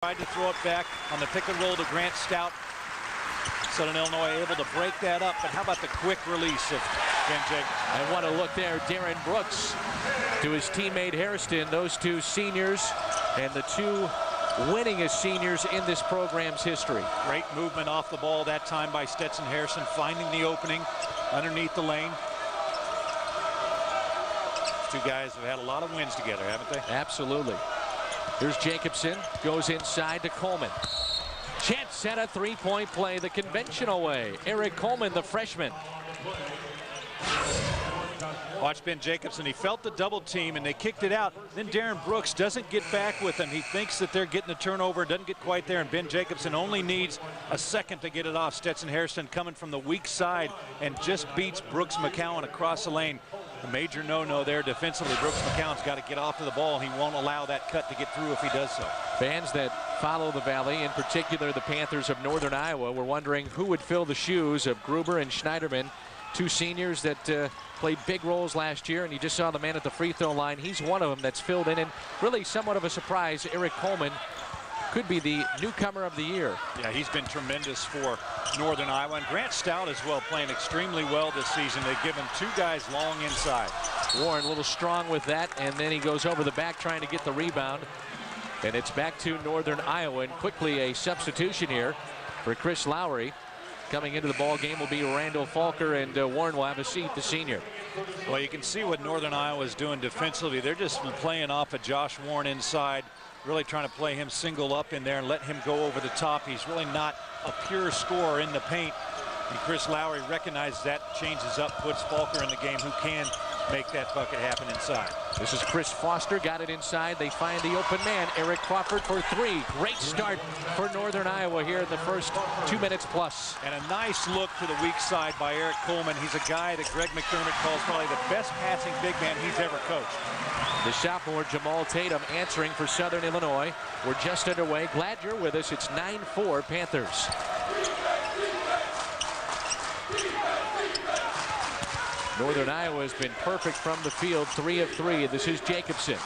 Tried to throw it back on the pick and roll to Grant Stout. Southern Illinois able to break that up, but how about the quick release of Ben Jacobs? I want to look there, Darren Brooks to his teammate Hairston, those two seniors and the two winningest seniors in this program's history. Great movement off the ball that time by Stetson Hairston, finding the opening underneath the lane. These two guys have had a lot of wins together, haven't they? Absolutely. Here's Jacobson, goes inside to Coleman. Chance at a three-point play the conventional way. Eric Coleman, the freshman. Watch Ben Jacobson. He felt the double team and they kicked it out. Then Darren Brooks doesn't get back with him. He thinks that they're getting the turnover, doesn't get quite there, and Ben Jacobson only needs a second to get it off. Stetson Hairston coming from the weak side and just beats Brooks McCowan across the lane. A major no-no there defensively. Brooks McCowan's got to get off to the ball. He won't allow that cut to get through if he does so. Fans that follow the Valley, in particular the Panthers of Northern Iowa, were wondering who would fill the shoes of Gruber and Schneiderman, two seniors that played big roles last year, and you just saw the man at the free throw line. He's one of them that's filled in, and really somewhat of a surprise. Eric Coleman could be the newcomer of the year. Yeah, he's been tremendous for Northern Iowa, and Grant Stout as well, playing extremely well this season. They've given two guys long inside. Warren a little strong with that, and then he goes over the back trying to get the rebound, and it's back to Northern Iowa, and quickly a substitution here for Chris Lowery. Coming into the ball game will be Randall Falker, and Warren will have a seat, the senior. Well, you can see what Northern Iowa is doing defensively. They're just playing off of Josh Warren inside, really trying to play him single up in there and let him go over the top. He's really not a pure scorer in the paint. And Chris Lowery recognizes that, changes up, puts Falker in the game, who can make that bucket happen inside. This is Chris Foster, got it inside. They find the open man, Eric Crawford, for three. Great start for Northern Iowa here in the first 2 minutes plus. And a nice look to the weak side by Eric Coleman. He's a guy that Greg McDermott calls probably the best passing big man he's ever coached. The sophomore Jamaal Tatum answering for Southern Illinois. We're just underway. Glad you're with us. It's 9-4 Panthers. Northern Iowa has been perfect from the field, 3 of 3. This is Jacobson.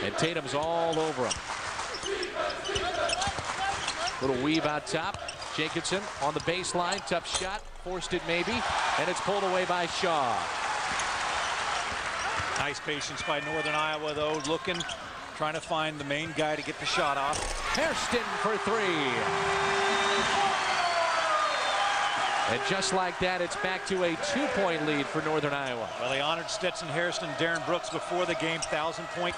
And Tatum's all over him. Little weave out top. Jacobson on the baseline. Tough shot. Forced it maybe. And it's pulled away by Shaw. Nice patience by Northern Iowa, though, looking, trying to find the main guy to get the shot off. Hairston for 3. And just like that, it's back to a 2-point lead for Northern Iowa. Well, they honored Stetson Hairston, Darren Brooks before the game, 1,000-point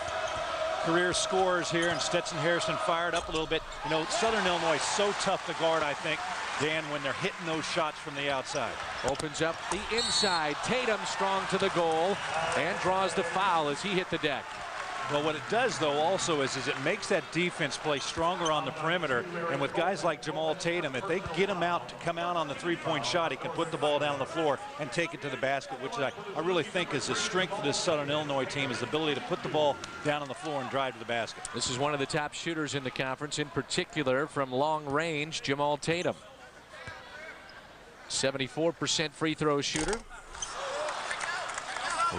career scorers here, and Stetson Hairston fired up a little bit. You know, Southern Illinois is so tough to guard, I think, Dan, when they're hitting those shots from the outside. Opens up the inside. Tatum strong to the goal and draws the foul as he hit the deck. Well, what it does, though, also is it makes that defense play stronger on the perimeter. And with guys like Jamaal Tatum, if they get him out to come out on the three-point shot, he can put the ball down on the floor and take it to the basket, which I really think is the strength of this Southern Illinois team, is the ability to put the ball down on the floor and drive to the basket. This is one of the top shooters in the conference, in particular from long range, Jamaal Tatum. 74% free throw shooter.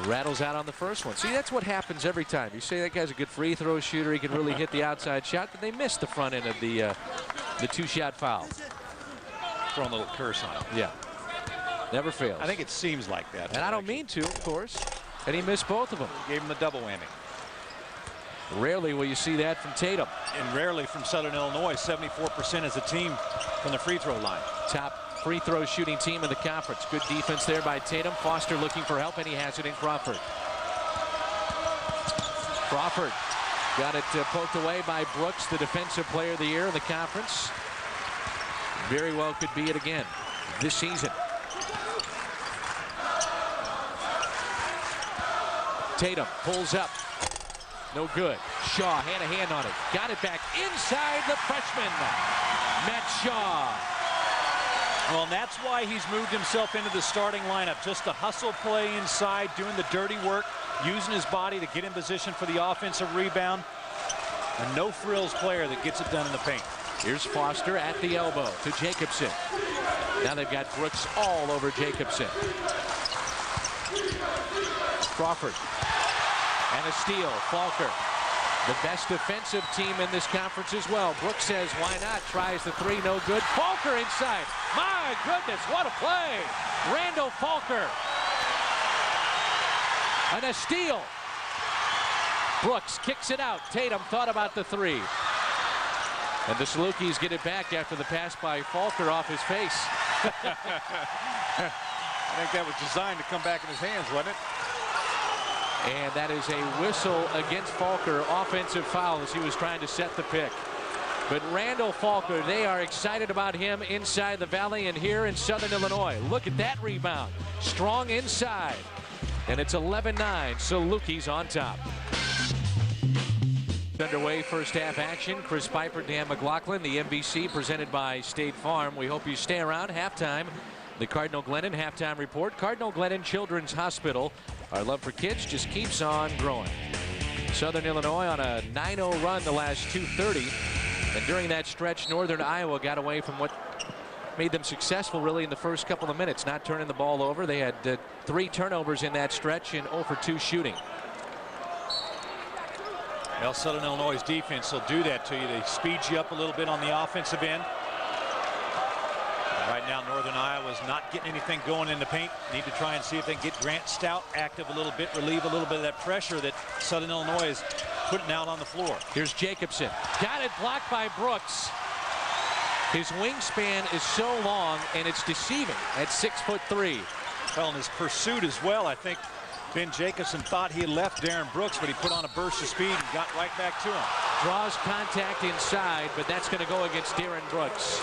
Rattles out on the first one. See, that's what happens every time. You say that guy's a good free throw shooter, he can really hit the outside shot, but they missed the front end of the two-shot foul. Throwing a little curse on him. Yeah. Never fails. I think it seems like that. And I don't mean to, of course. And he missed both of them. Gave him the double whammy. Rarely will you see that from Tatum. And rarely from Southern Illinois. 74% as a team from the free throw line. Top free throw shooting team in the conference. Good defense there by Tatum. Foster looking for help, and he has it in Crawford. Crawford got it poked away by Brooks, the defensive player of the year in the conference. Very well could be it again this season. Tatum pulls up. No good. Shaw had a hand on it. Got it back inside the freshman, Matt Shaw. Well, and that's why he's moved himself into the starting lineup. Just a hustle play inside, doing the dirty work, using his body to get in position for the offensive rebound. A no-frills player that gets it done in the paint. Here's Foster at the elbow to Jacobson. Now they've got Brooks all over Jacobson. Crawford. And a steal. Falker The best defensive team in this conference as well. Brooks says, why not? Tries the three, no good. Falker inside. My goodness, what a play. Randall Falker. And a steal. Brooks kicks it out. Tatum thought about the three. And the Salukis get it back after the pass by Falker off his face. I think that was designed to come back in his hands, wasn't it? And that is a whistle against Falker, offensive foul as he was trying to set the pick. But Randall Falker, they are excited about him inside the Valley and here in Southern Illinois. Look at that rebound. Strong inside. And it's 11-9. Salukis on top. Underway first half action. Chris Piper, Dan McLaughlin, the NBC presented by State Farm. We hope you stay around. Halftime, the Cardinal Glennon halftime report. Cardinal Glennon Children's Hospital. Our love for kids just keeps on growing. Southern Illinois on a 9-0 run the last 2:30. And during that stretch, Northern Iowa got away from what made them successful really in the first couple of minutes, not turning the ball over. They had 3 turnovers in that stretch and 0 for 2 shooting. Well, Southern Illinois' defense will do that to you. They speed you up a little bit on the offensive end. Right now, Northern Iowa's not getting anything going in the paint. Need to try and see if they can get Grant Stout active a little bit, relieve a little bit of that pressure that Southern Illinois is putting out on the floor. Here's Jacobson. Got it blocked by Brooks. His wingspan is so long, and it's deceiving at 6'3". Well, in his pursuit as well, I think Ben Jacobson thought he had left Darren Brooks, but he put on a burst of speed and got right back to him. Draws contact inside, but that's going to go against Darren Brooks.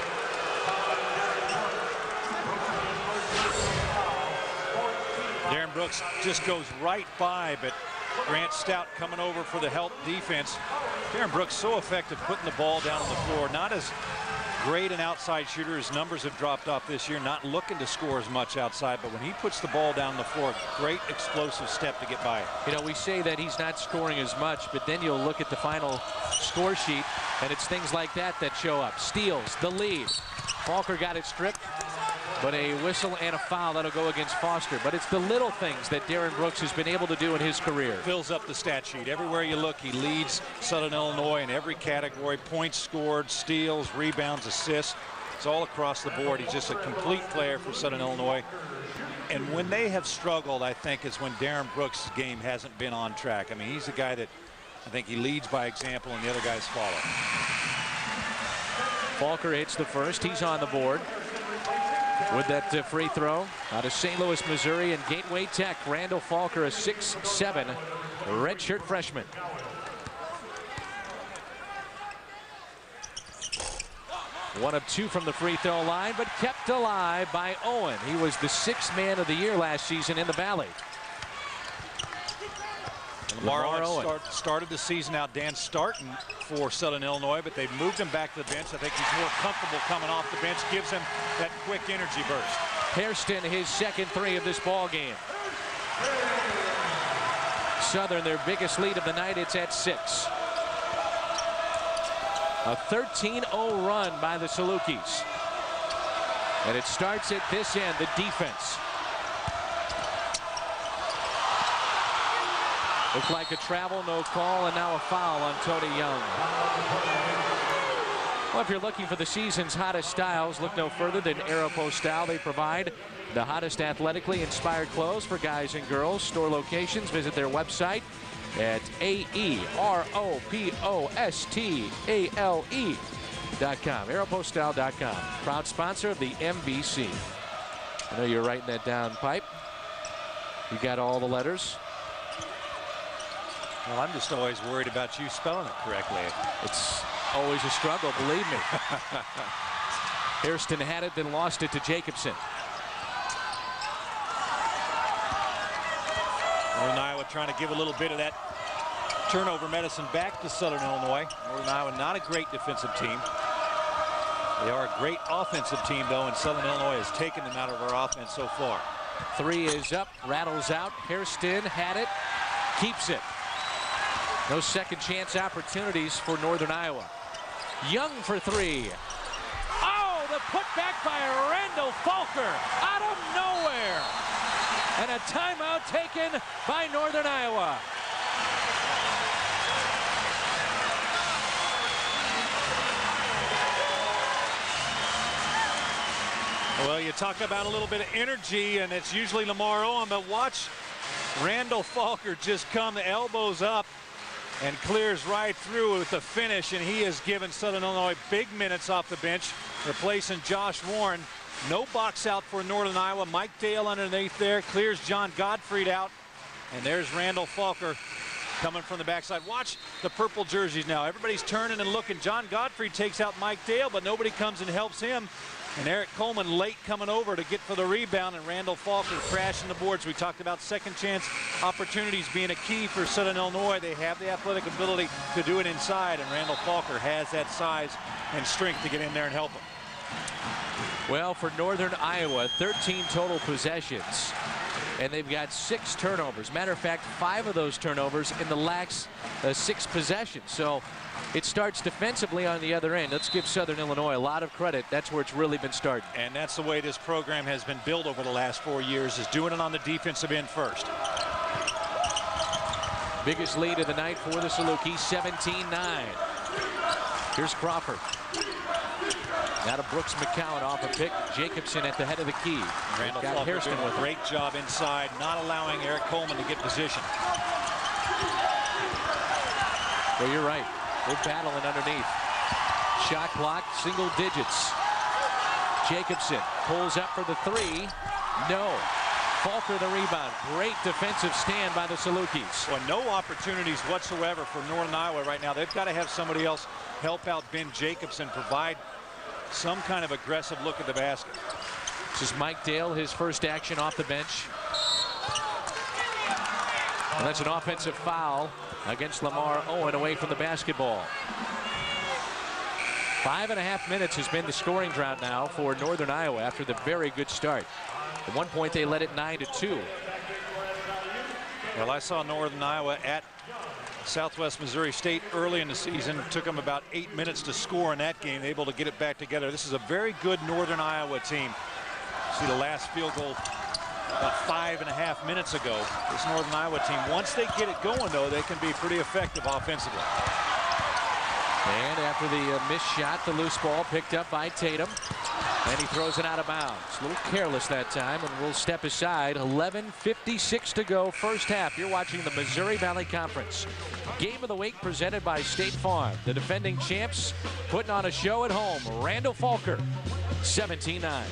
Darren Brooks just goes right by, but Grant Stout coming over for the help defense. Darren Brooks so effective putting the ball down on the floor. Not as great an outside shooter. His numbers have dropped off this year. Not looking to score as much outside, but when he puts the ball down on the floor, great explosive step to get by it. You know, we say that he's not scoring as much, but then you'll look at the final score sheet, and it's things like that that show up. Steals, the lead. Falker got it stripped, but a whistle and a foul that'll go against Foster. But it's the little things that Darren Brooks has been able to do in his career. Fills up the stat sheet. Everywhere you look, he leads Southern Illinois in every category. Points scored, steals, rebounds, assists. It's all across the board. He's just a complete player for Southern Illinois. And when they have struggled, I think it's when Darren Brooks' game hasn't been on track. I mean, he's a guy that I think he leads by example and the other guys follow. Falker hits the first. He's on the board with that free throw out of St. Louis, Missouri, and Gateway Tech. Randall Falker, a 6'7" redshirt freshman. One of 2 from the free throw line, but kept alive by Owen. He was the 6th man of the year last season in the Valley. LaMar Owen started the season out Dan starting for Southern Illinois, but they've moved him back to the bench. I think he's more comfortable coming off the bench, gives him that quick energy burst. Hairston, his second 3 of this ball game. Southern, their biggest lead of the night, it's at 6. A 13-0 run by the Salukis. And it starts at this end, the defense. Looked like a travel, no call, and now a foul on Tony Young. Well, if you're looking for the season's hottest styles, look no further than Aeropostale. They provide the hottest athletically inspired clothes for guys and girls. Store locations, visit their website at aeropostale.com. Aeropostale.com. Proud sponsor of the NBC. I know you're writing that down, Pipe. You got all the letters. Well, I'm just always worried about you spelling it correctly. It's always a struggle, believe me. Hairston had it, then lost it to Jacobson. Northern Iowa trying to give a little bit of that turnover medicine back to Southern Illinois. Northern Iowa not a great defensive team. They are a great offensive team, though, and Southern Illinois has taken them out of our offense so far. 3 is up, rattles out. Hairston had it, keeps it. No second chance opportunities for Northern Iowa. Young for 3. Oh, the putback by Randall Falker out of nowhere. And a timeout taken by Northern Iowa. Well, you talk about a little bit of energy, and it's usually LaMar Owen, but watch Randall Falker just come elbows up and clears right through with the finish, and he has given Southern Illinois big minutes off the bench, replacing Josh Warren. No box out for Northern Iowa. Mike Dale underneath there, clears John Gottfried out, and there's Randall Falker coming from the backside. Watch the purple jerseys now. Everybody's turning and looking. John Gottfried takes out Mike Dale, but nobody comes and helps him. And Eric Coleman late coming over to get for the rebound, and Randall Falker crashing the boards. We talked about second chance opportunities being a key for Southern Illinois. They have the athletic ability to do it inside, and Randall Falker has that size and strength to get in there and help them. Well, for Northern Iowa, 13 total possessions, and they've got 6 turnovers. Matter of fact, 5 of those turnovers in the last 6 possessions. So it starts defensively on the other end. Let's give Southern Illinois a lot of credit. That's where it's really been starting. And that's the way this program has been built over the last 4 years, is doing it on the defensive end first. Biggest lead of the night for the Salukis, 17-9. Here's Crawford. Now to Brooks McCowan off a pick. Jacobson at the head of the key. Randall got Hairston with a great job inside, not allowing Eric Coleman to get position. Well, you're right. They're battling underneath. Shot clock, single digits. Jacobson pulls up for the 3. No. Falker the rebound. Great defensive stand by the Salukis. Well, no opportunities whatsoever for Northern Iowa right now. They've got to have somebody else help out Ben Jacobson, provide some kind of aggressive look at the basket. This is Mike Dale, his first action off the bench. And that's an offensive foul against LaMar Owen away from the basketball. 5.5 minutes has been the scoring drought now for Northern Iowa after the very good start. At one point they led it 9-2. Well, I saw Northern Iowa at Southwest Missouri State early in the season. It took them about 8 minutes to score in that game, able to get it back together. This is a very good Northern Iowa team. See the last field goal about 5.5 minutes ago. This Northern Iowa team, once they get it going, though, they can be pretty effective offensively. And after the missed shot, the loose ball picked up by Tatum. And he throws it out of bounds. A little careless that time, and we'll step aside. 11:56 to go, first half. You're watching the Missouri Valley Conference. Game of the week presented by State Farm. The defending champs putting on a show at home. Randall Falker, 17-9.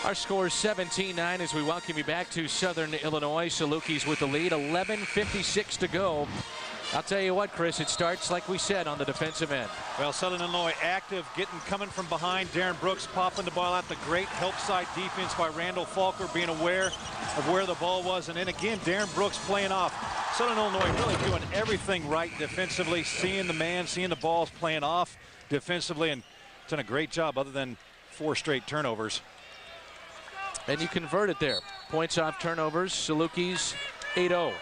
Our score is 17-9 as we welcome you back to Southern Illinois. Salukis with the lead, 11:56 to go. I'll tell you what, Chris, it starts, like we said, on the defensive end. Well, Southern Illinois active, coming from behind. Darren Brooks popping the ball out. The great help side defense by Randall Falker, being aware of where the ball was. And then again, Darren Brooks playing off. Southern Illinois really doing everything right defensively, seeing the man, seeing the balls, playing off defensively, and done a great job other than 4 straight turnovers. And you converted there. Points off turnovers, Salukis 8-0.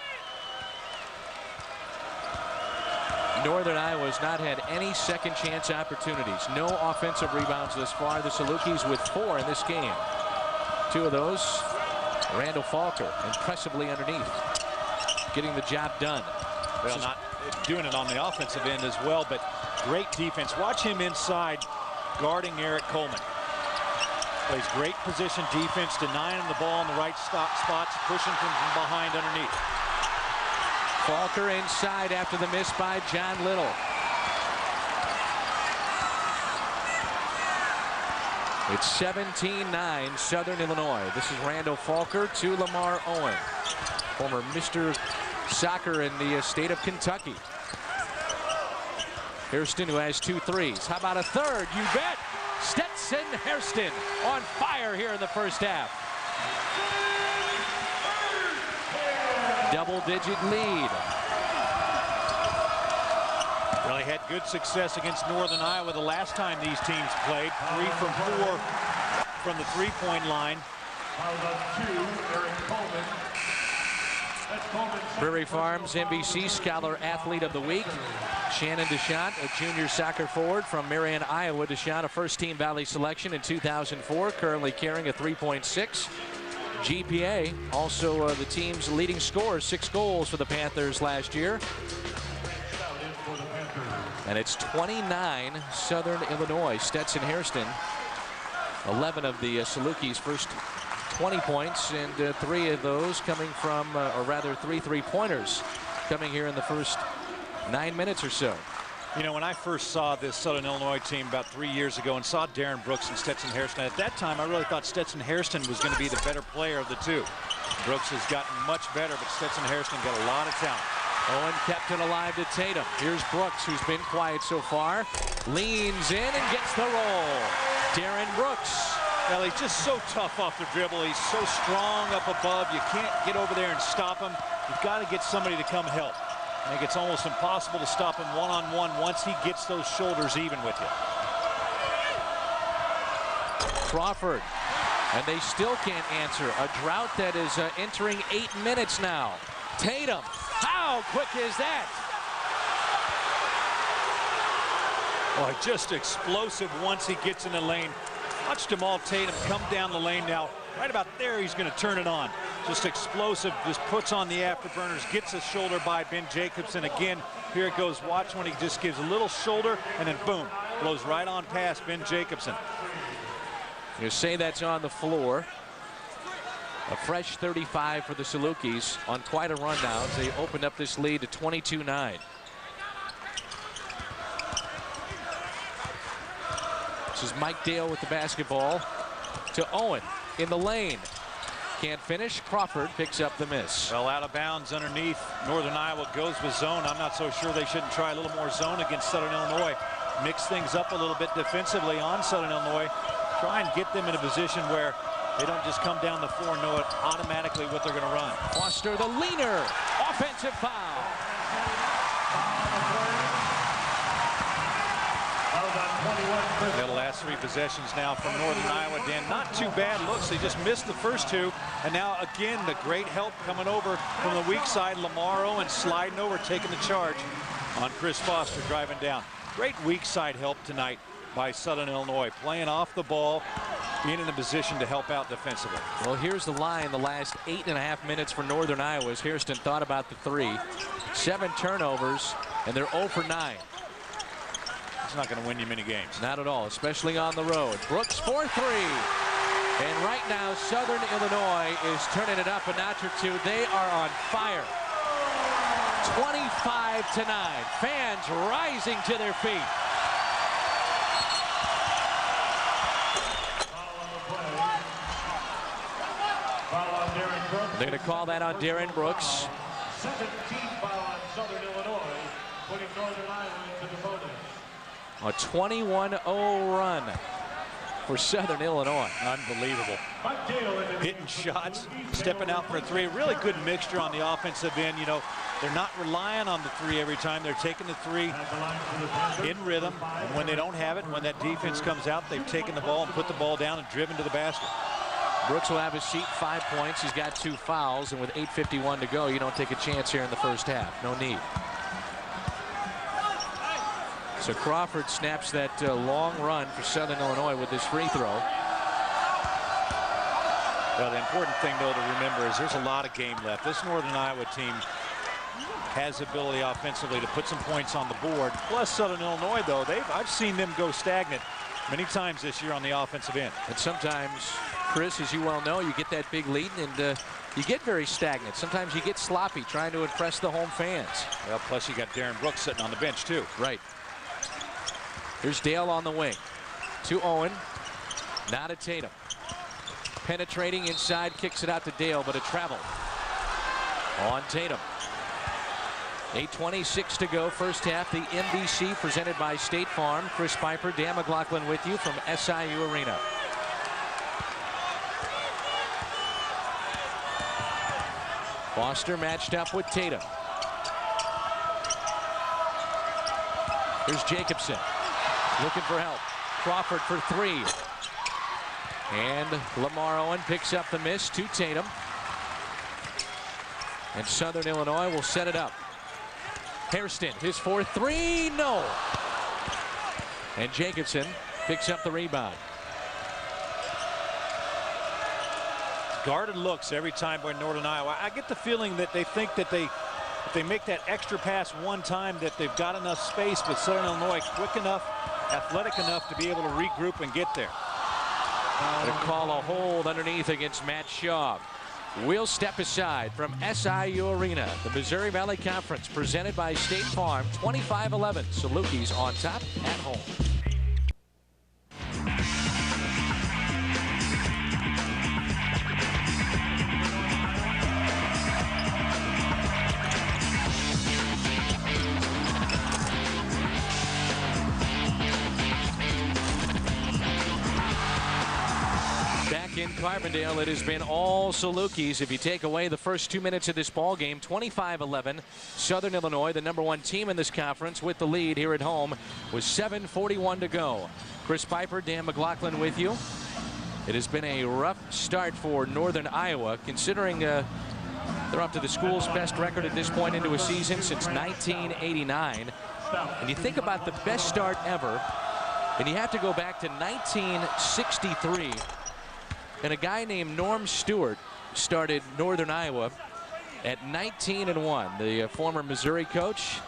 Northern Iowa has not had any second chance opportunities. No offensive rebounds thus far. The Salukis with 4 in this game. 2 of those, Randall Falker, impressively underneath, getting the job done. Well, not doing it on the offensive end as well, but great defense. Watch him inside guarding Eric Coleman. Plays great position defense, denying him the ball in the right spots, pushing from behind underneath. Falker inside after the miss by John Little. It's 17-9 Southern Illinois. This is Randall Falker to LaMar Owen, former Mr. Soccer in the state of Kentucky. Hairston, who has 2 threes. How about a third? You bet. Stetson Hairston on fire here in the first half. Double-digit lead. Really had good success against Northern Iowa the last time these teams played. 3 from 4 from the three-point line. Prairie Farms NBC Scholar Athlete of the Week. Shannon DeShant, a junior soccer forward from Marion, Iowa. DeShant, a first-team Valley selection in 2004, currently carrying a 3.6 GPA. Also the team's leading scorer, 6 goals for the Panthers last year. And it's 29 Southern Illinois. Stetson Hairston, 11 of the Salukis' first 20 points, and 3 of those coming from, or rather 3 3-pointers coming here in the first 9 minutes or so. You know, when I first saw this Southern Illinois team about 3 years ago and saw Darren Brooks and Stetson Hairston, at that time I really thought Stetson Hairston was going to be the better player of the two. Brooks has gotten much better, but Stetson Hairston got a lot of talent. Owen kept it alive to Tatum. Here's Brooks, who's been quiet so far. Leans in and gets the roll. Darren Brooks. Well, he's just so tough off the dribble. He's so strong up above. You can't get over there and stop him. You've got to get somebody to come help. I think it's almost impossible to stop him one-on-one once he gets those shoulders even with you. Crawford, and they still can't answer. A drought that is entering 8 minutes now. Tatum, how quick is that? Boy, just explosive once he gets in the lane. Watch Jamaal Tatum come down the lane now. Right about there, he's going to turn it on. Just explosive, just puts on the afterburners, gets a shoulder by Ben Jacobson. Again, here it goes. Watch when he just gives a little shoulder, and then boom, blows right on past Ben Jacobson. You say that's on the floor. A fresh 35 for the Salukis on quite a run now as they opened up this lead to 22-9. This is Mike Dale with the basketball to Owen in the lane. Can't finish. Crawford picks up the miss. Well, out of bounds underneath. Northern Iowa goes with zone. I'm not so sure they shouldn't try a little more zone against Southern Illinois. Mix things up a little bit defensively on Southern Illinois. Try and get them in a position where they don't just come down the floor and know it automatically what they're going to run. Foster, the leaner. Offensive foul. The last 3 possessions now from Northern Iowa. Dan, not too bad looks. They just missed the first 2. And now, again, the great help coming over from the weak side. LaMar Owen sliding over, taking the charge on Chris Foster driving down. Great weak side help tonight by Southern Illinois. Playing off the ball, being in a position to help out defensively. Well, here's the line the last 8.5 minutes for Northern Iowa as Hairston thought about the 3. 7 turnovers, and they're 0 for 9. It's not going to win you many games. Not at all, especially on the road. Brooks for 3. And right now, Southern Illinois is turning it up a notch or 2. They are on fire. 25-9. Fans rising to their feet. They're going to call that on Darren Brooks. Second team foul on Southern Illinois, putting Northern Iowa into the bonus. A 21-0 run for Southern Illinois. Unbelievable. Hitting shots, stepping out for a 3. A really good mixture on the offensive end. You know, they're not relying on the 3 every time. They're taking the 3 in rhythm. And when they don't have it, when that defense comes out, they've taken the ball and put the ball down and driven to the basket. Brooks will have his sheet 5 points. He's got 2 fouls, and with 8:51 to go, you don't take a chance here in the first half. No need. So Crawford snaps that long run for Southern Illinois with this free throw. Well, the important thing, though, to remember is there's a lot of game left. This Northern Iowa team has the ability offensively to put some points on the board. Plus Southern Illinois, though, I've seen them go stagnant many times this year on the offensive end. And sometimes, Chris, as you well know, you get that big lead and you get very stagnant. Sometimes you get sloppy trying to impress the home fans. Well, plus you got Darren Brooks sitting on the bench, too. Right. Here's Dale on the wing. To Owen. Now to Tatum. Penetrating inside, kicks it out to Dale, but a travel on Tatum. 8:26 to go, first half. The NBC presented by State Farm. Chris Piper, Dan McLaughlin with you from SIU Arena. Foster matched up with Tatum. Here's Jacobson looking for help. Crawford for 3. And LaMar Owen picks up the miss to Tatum. And Southern Illinois will set it up. Hairston, his 4-3, no. And Jacobson picks up the rebound. Guarded looks every time by Northern Iowa. I get the feeling that they think that they if they make that extra pass one time, that they've got enough space, but Southern Illinois quick enough, athletic enough to be able to regroup and get there. They'll call a hold underneath against Matt Shaw. We'll step aside from SIU Arena. The Missouri Valley Conference presented by State Farm. 25-11. Salukis on top at home. In Carbondale, it has been all Salukis. If you take away the first 2 minutes of this ball game, 25-11. Southern Illinois, the #1 team in this conference, with the lead here at home with 7:41 to go. Chris Piper, Dan McLaughlin with you. It has been a rough start for Northern Iowa, considering they're up to the school's best record at this point into a season since 1989. And you think about the best start ever, and you have to go back to 1963. And a guy named Norm Stewart started Northern Iowa at 19-1. The former Missouri coach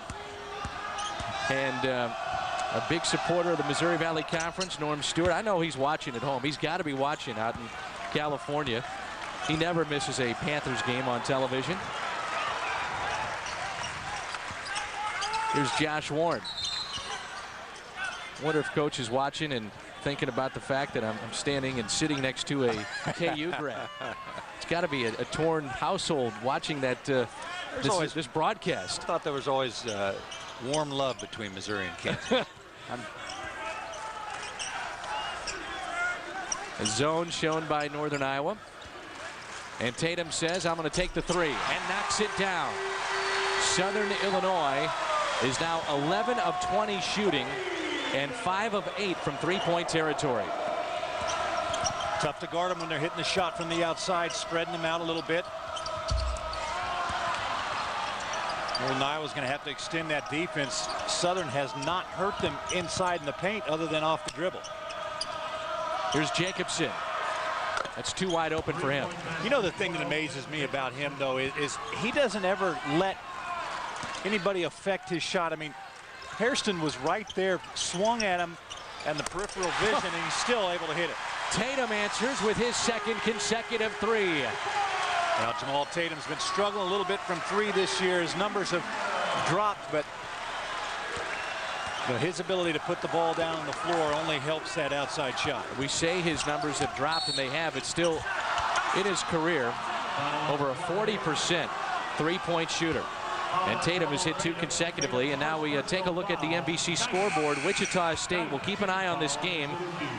and a big supporter of the Missouri Valley Conference, Norm Stewart. I know he's watching at home. He's got to be watching out in California. He never misses a Panthers game on television. Here's Josh Warren. Wonder if coach is watching and thinking about the fact that I'm standing and sitting next to a KU grad. It's got to be a torn household watching that this broadcast. I thought there was always warm love between Missouri and Kansas. A zone shown by Northern Iowa. And Tatum says, I'm going to take the three, and knocks it down. Southern Illinois is now 11 of 20 shooting and 5 of 8 from three-point territory. Tough to guard them when they're hitting the shot from the outside, spreading them out a little bit. Northern Iowa's going to have to extend that defense. Southern has not hurt them inside in the paint other than off the dribble. Here's Jacobson. That's too wide open for him. You know, the thing that amazes me about him, though, is he doesn't ever let anybody affect his shot. I mean, Hairston was right there, swung at him and the peripheral vision, and he's still able to hit it. Tatum answers with his second consecutive three. Now, Jamaal Tatum's been struggling a little bit from three this year. His numbers have dropped, but his ability to put the ball down on the floor only helps that outside shot. We say his numbers have dropped, and they have. It's still, in his career, over a 40% three-point shooter. And Tatum has hit 2 consecutively. And now we take a look at the NBC scoreboard. Wichita State will keep an eye on this game.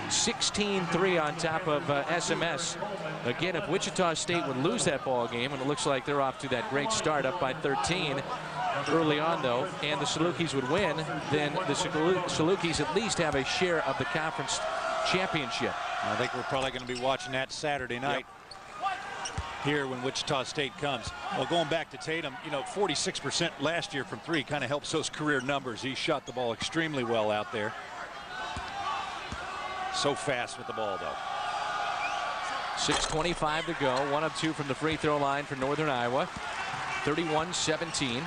16-3 on top of SMS. Again, if Wichita State would lose that ball game, and it looks like they're off to that great start, up by 13 early on, though, and the Salukis would win, then the Salukis at least have a share of the conference championship. I think we're probably going to be watching that Saturday night. Here when Wichita State comes. Well, going back to Tatum, you know, 46% last year from three kind of helps those career numbers. He shot the ball extremely well out there. So fast with the ball, though. 6:25 to go. 1 of 2 from the free throw line for Northern Iowa. 31-17.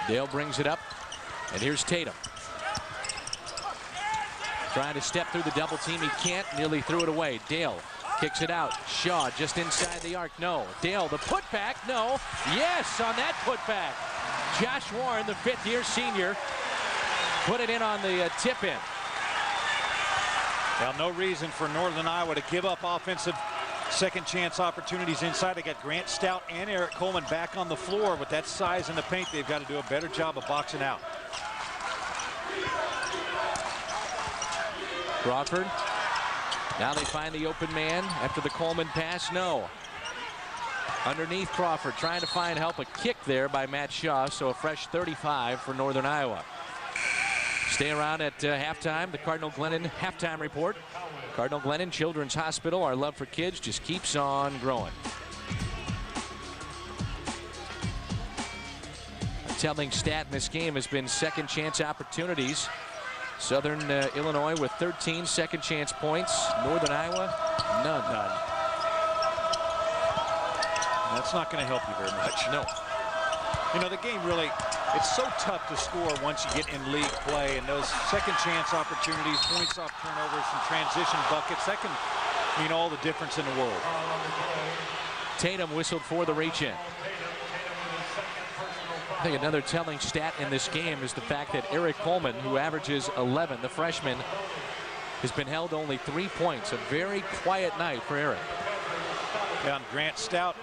Dale brings it up, and here's Tatum. Trying to step through the double team. He can't. Nearly threw it away. Dale kicks it out. Shaw just inside the arc. No. Dale, the putback. No. Yes, on that putback. Josh Warren, the fifth-year senior, put it in on the tip in. Well, no reason for Northern Iowa to give up offensive second chance opportunities inside. They got Grant Stout and Eric Coleman back on the floor. With that size in the paint, they've got to do a better job of boxing out. Crawford. Now they find the open man after the Coleman pass. No. Underneath Crawford, trying to find help. A kick there by Matt Shaw, so a fresh 35 for Northern Iowa. Stay around at halftime. The Cardinal Glennon halftime report. Cardinal Glennon Children's Hospital. Our love for kids just keeps on growing. A telling stat in this game has been second chance opportunities. Southern Illinois with 13 second chance points. Northern Iowa, none. That's not going to help you very much. No. You know, the game really, it's so tough to score once you get in league play, and those second chance opportunities, points off turnovers, and transition buckets, that can mean all the difference in the world. Tatum whistled for the reach-in. I think another telling stat in this game is the fact that Eric Coleman, who averages 11, the freshman, has been held only 3 points. A very quiet night for Eric. Yeah, and Grant Stout,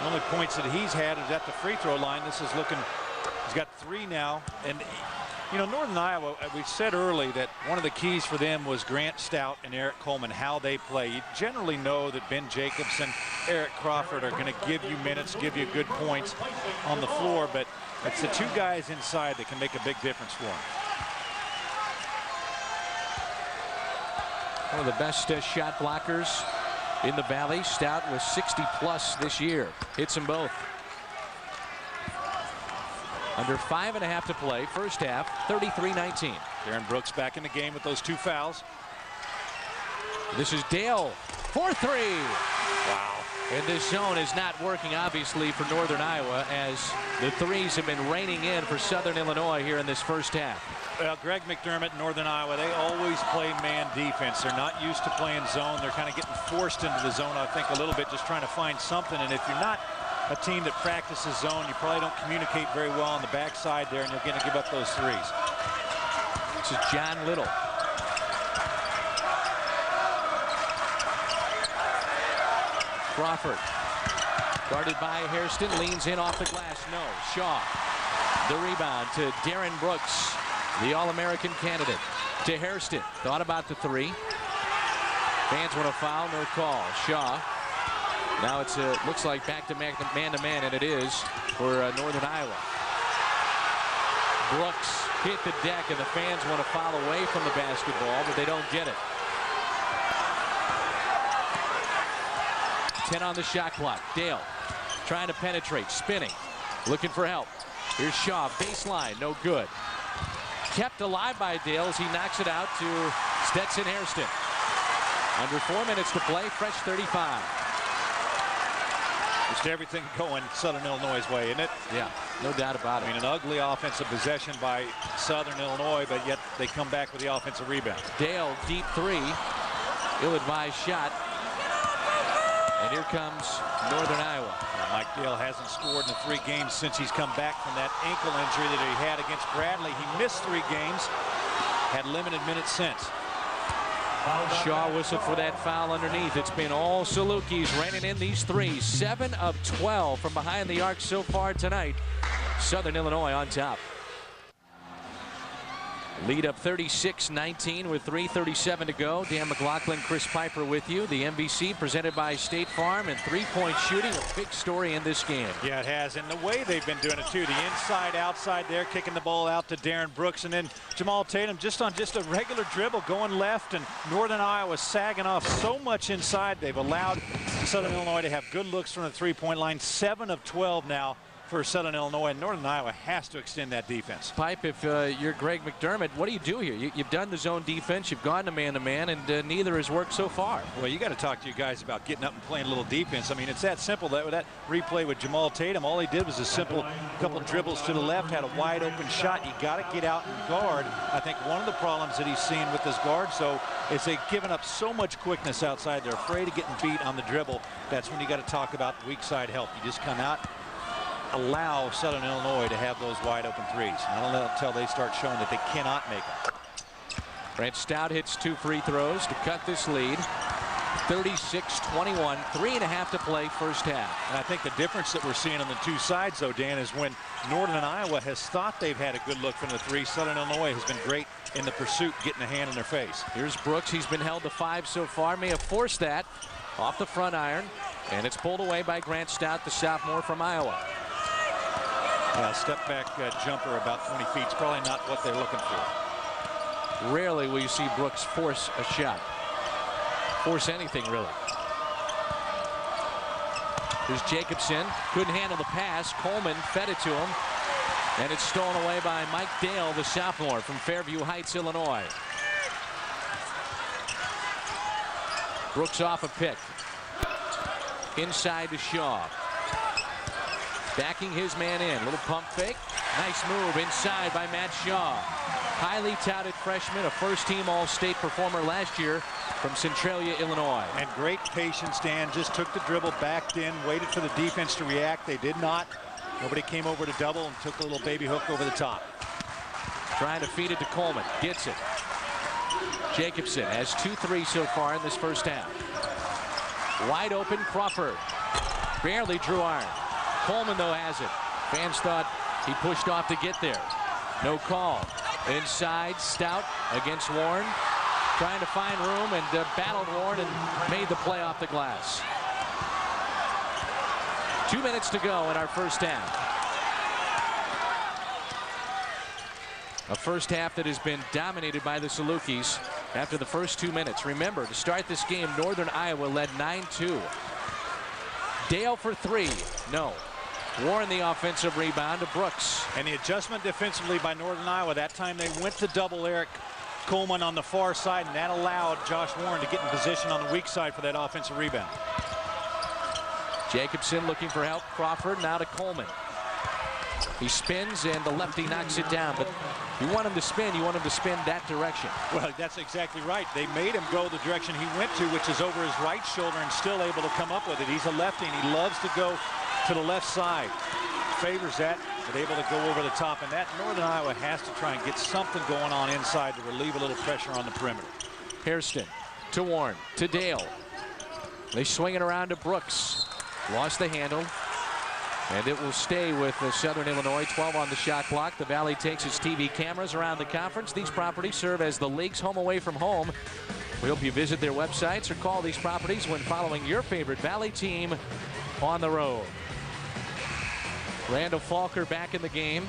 the only points that he's had is at the free throw line. This is looking, he's got 3 now. And, you know, Northern Iowa, we said early that one of the keys for them was Grant Stout and Eric Coleman, how they play. You generally know that Ben Jacobson, Eric Crawford are going to give you minutes, give you good points on the floor, but it's the 2 guys inside that can make a big difference for them. One of the best shot blockers in the Valley. Stout was 60+ this year. Hits them both. Under 5.5 to play. First half, 33-19. Darren Brooks back in the game with those 2 fouls. This is Dale for 3. Wow. And this zone is not working, obviously, for Northern Iowa, as the threes have been raining in for Southern Illinois here in this first half. Well, Greg McDermott, Northern Iowa, they always play man defense. They're not used to playing zone. They're kind of getting forced into the zone, I think, a little bit, just trying to find something. And if you're not a team that practices zone, you probably don't communicate very well on the backside there, and you're going to give up those threes. This is John Little. Crawford, guarded by Hairston, leans in off the glass. No. Shaw. The rebound to Darren Brooks, the All-American candidate. To Hairston. Thought about the 3. Fans want a foul. No call. Shaw. Now it's looks like back to man-to-man, and it is for Northern Iowa. Brooks hit the deck, and the fans want to foul away from the basketball, but they don't get it. 10 on the shot clock. Dale trying to penetrate, spinning, looking for help. Here's Shaw, baseline, no good. Kept alive by Dale as he knocks it out to Stetson Hairston. Under 4 minutes to play, fresh 35. Just everything going Southern Illinois' way, isn't it? Yeah, no doubt about it. I mean, an ugly offensive possession by Southern Illinois, but yet they come back with the offensive rebound. Dale, deep 3, ill-advised shot. And here comes Northern Iowa. Now, Mike Dale hasn't scored in the 3 games since he's come back from that ankle injury that he had against Bradley. He missed 3 games, had limited minutes since. Shaw whistled for that foul underneath. It's been all Salukis raining in these 3s. 7 of 12 from behind the arc so far tonight. Southern Illinois on top. Lead up 36-19 with 3:37 to go. Dan McLaughlin, Chris Piper with you. The MVC presented by State Farm, and 3-point shooting, a big story in this game. Yeah, it has. And the way they've been doing it, too. The inside, outside there, kicking the ball out to Darren Brooks. And then Jamaal Tatum just on just a regular dribble going left. And Northern Iowa sagging off so much inside. They've allowed Southern Illinois to have good looks from the 3-point line. 7 of 12 now for Southern Illinois, and Northern Iowa has to extend that defense. Pipe, if you're Greg McDermott, what do you do here? You've done the zone defense, you've gone to man-to-man, and neither has worked so far. Well, you got to talk to you guys about getting up and playing a little defense. I mean, it's that simple. That replay with Jamaal Tatum, all he did was a simple couple dribbles to the left, had a wide open shot. You got to get out and guard. I think one of the problems that he's seen with his guard, so is they've given up so much quickness outside. They're afraid of getting beat on the dribble. That's when you got to talk about weak side help. You just come out, allow Southern Illinois to have those wide open threes, not until they start showing that they cannot make them. Grant Stout hits 2 free throws to cut this lead. 36-21, 3.5 to play first half. And I think the difference that we're seeing on the 2 sides, though, Dan, is when Northern Iowa has thought they've had a good look from the 3, Southern Illinois has been great in the pursuit, getting a hand in their face. Here's Brooks. He's been held to 5 so far. May have forced that off the front iron, and it's pulled away by Grant Stout, the sophomore from Iowa. Yeah, step back jumper about 20 feet. It's probably not what they're looking for. Rarely will you see Brooks force a shot. Force anything, really. Here's Jacobson. Couldn't handle the pass. Coleman fed it to him. And it's stolen away by Mike Dale, the sophomore from Fairview Heights, Illinois. Brooks off a pick. Inside to Shaw. backing his man in. Little pump fake. Nice move inside by Matt Shaw. Highly touted freshman, a first-team All-State performer last year from Centralia, Illinois. And great patience, Dan. Just took the dribble, backed in, waited for the defense to react. They did not. Nobody came over to double and took a little baby hook over the top. Trying to feed it to Coleman. Gets it. Jacobson has 2 threes so far in this first half. Wide open Crawford. Barely drew iron. Coleman, though, has it. Fans thought he pushed off to get there. No call. Inside, Stout against Warren. Trying to find room and battled Warren and made the play off the glass. 2 minutes to go in our first half. A first half that has been dominated by the Salukis after the first 2 minutes. Remember, to start this game, Northern Iowa led 9-2. Dale for 3. No. Warren the offensive rebound to Brooks. And the adjustment defensively by Northern Iowa. That time they went to double Eric Coleman on the far side, and that allowed Josh Warren to get in position on the weak side for that offensive rebound. Jacobson looking for help. Crawford now to Coleman. He spins and the lefty knocks it down, but you want him to spin, you want him to spin that direction. Well, that's exactly right. They made him go the direction he went to, which is over his right shoulder, and still able to come up with it. He's a lefty and he loves to go to the left side. Favors that, but able to go over the top, and that Northern Iowa has to try and get something going on inside to relieve a little pressure on the perimeter. Hairston to Warren to Dale. They swing it around to Brooks. Lost the handle. And it will stay with Southern Illinois. 12 on the shot clock. The Valley takes its TV cameras around the conference. These properties serve as the league's home away from home. We hope you visit their websites or call these properties when following your favorite Valley team on the road. Randall Falker back in the game,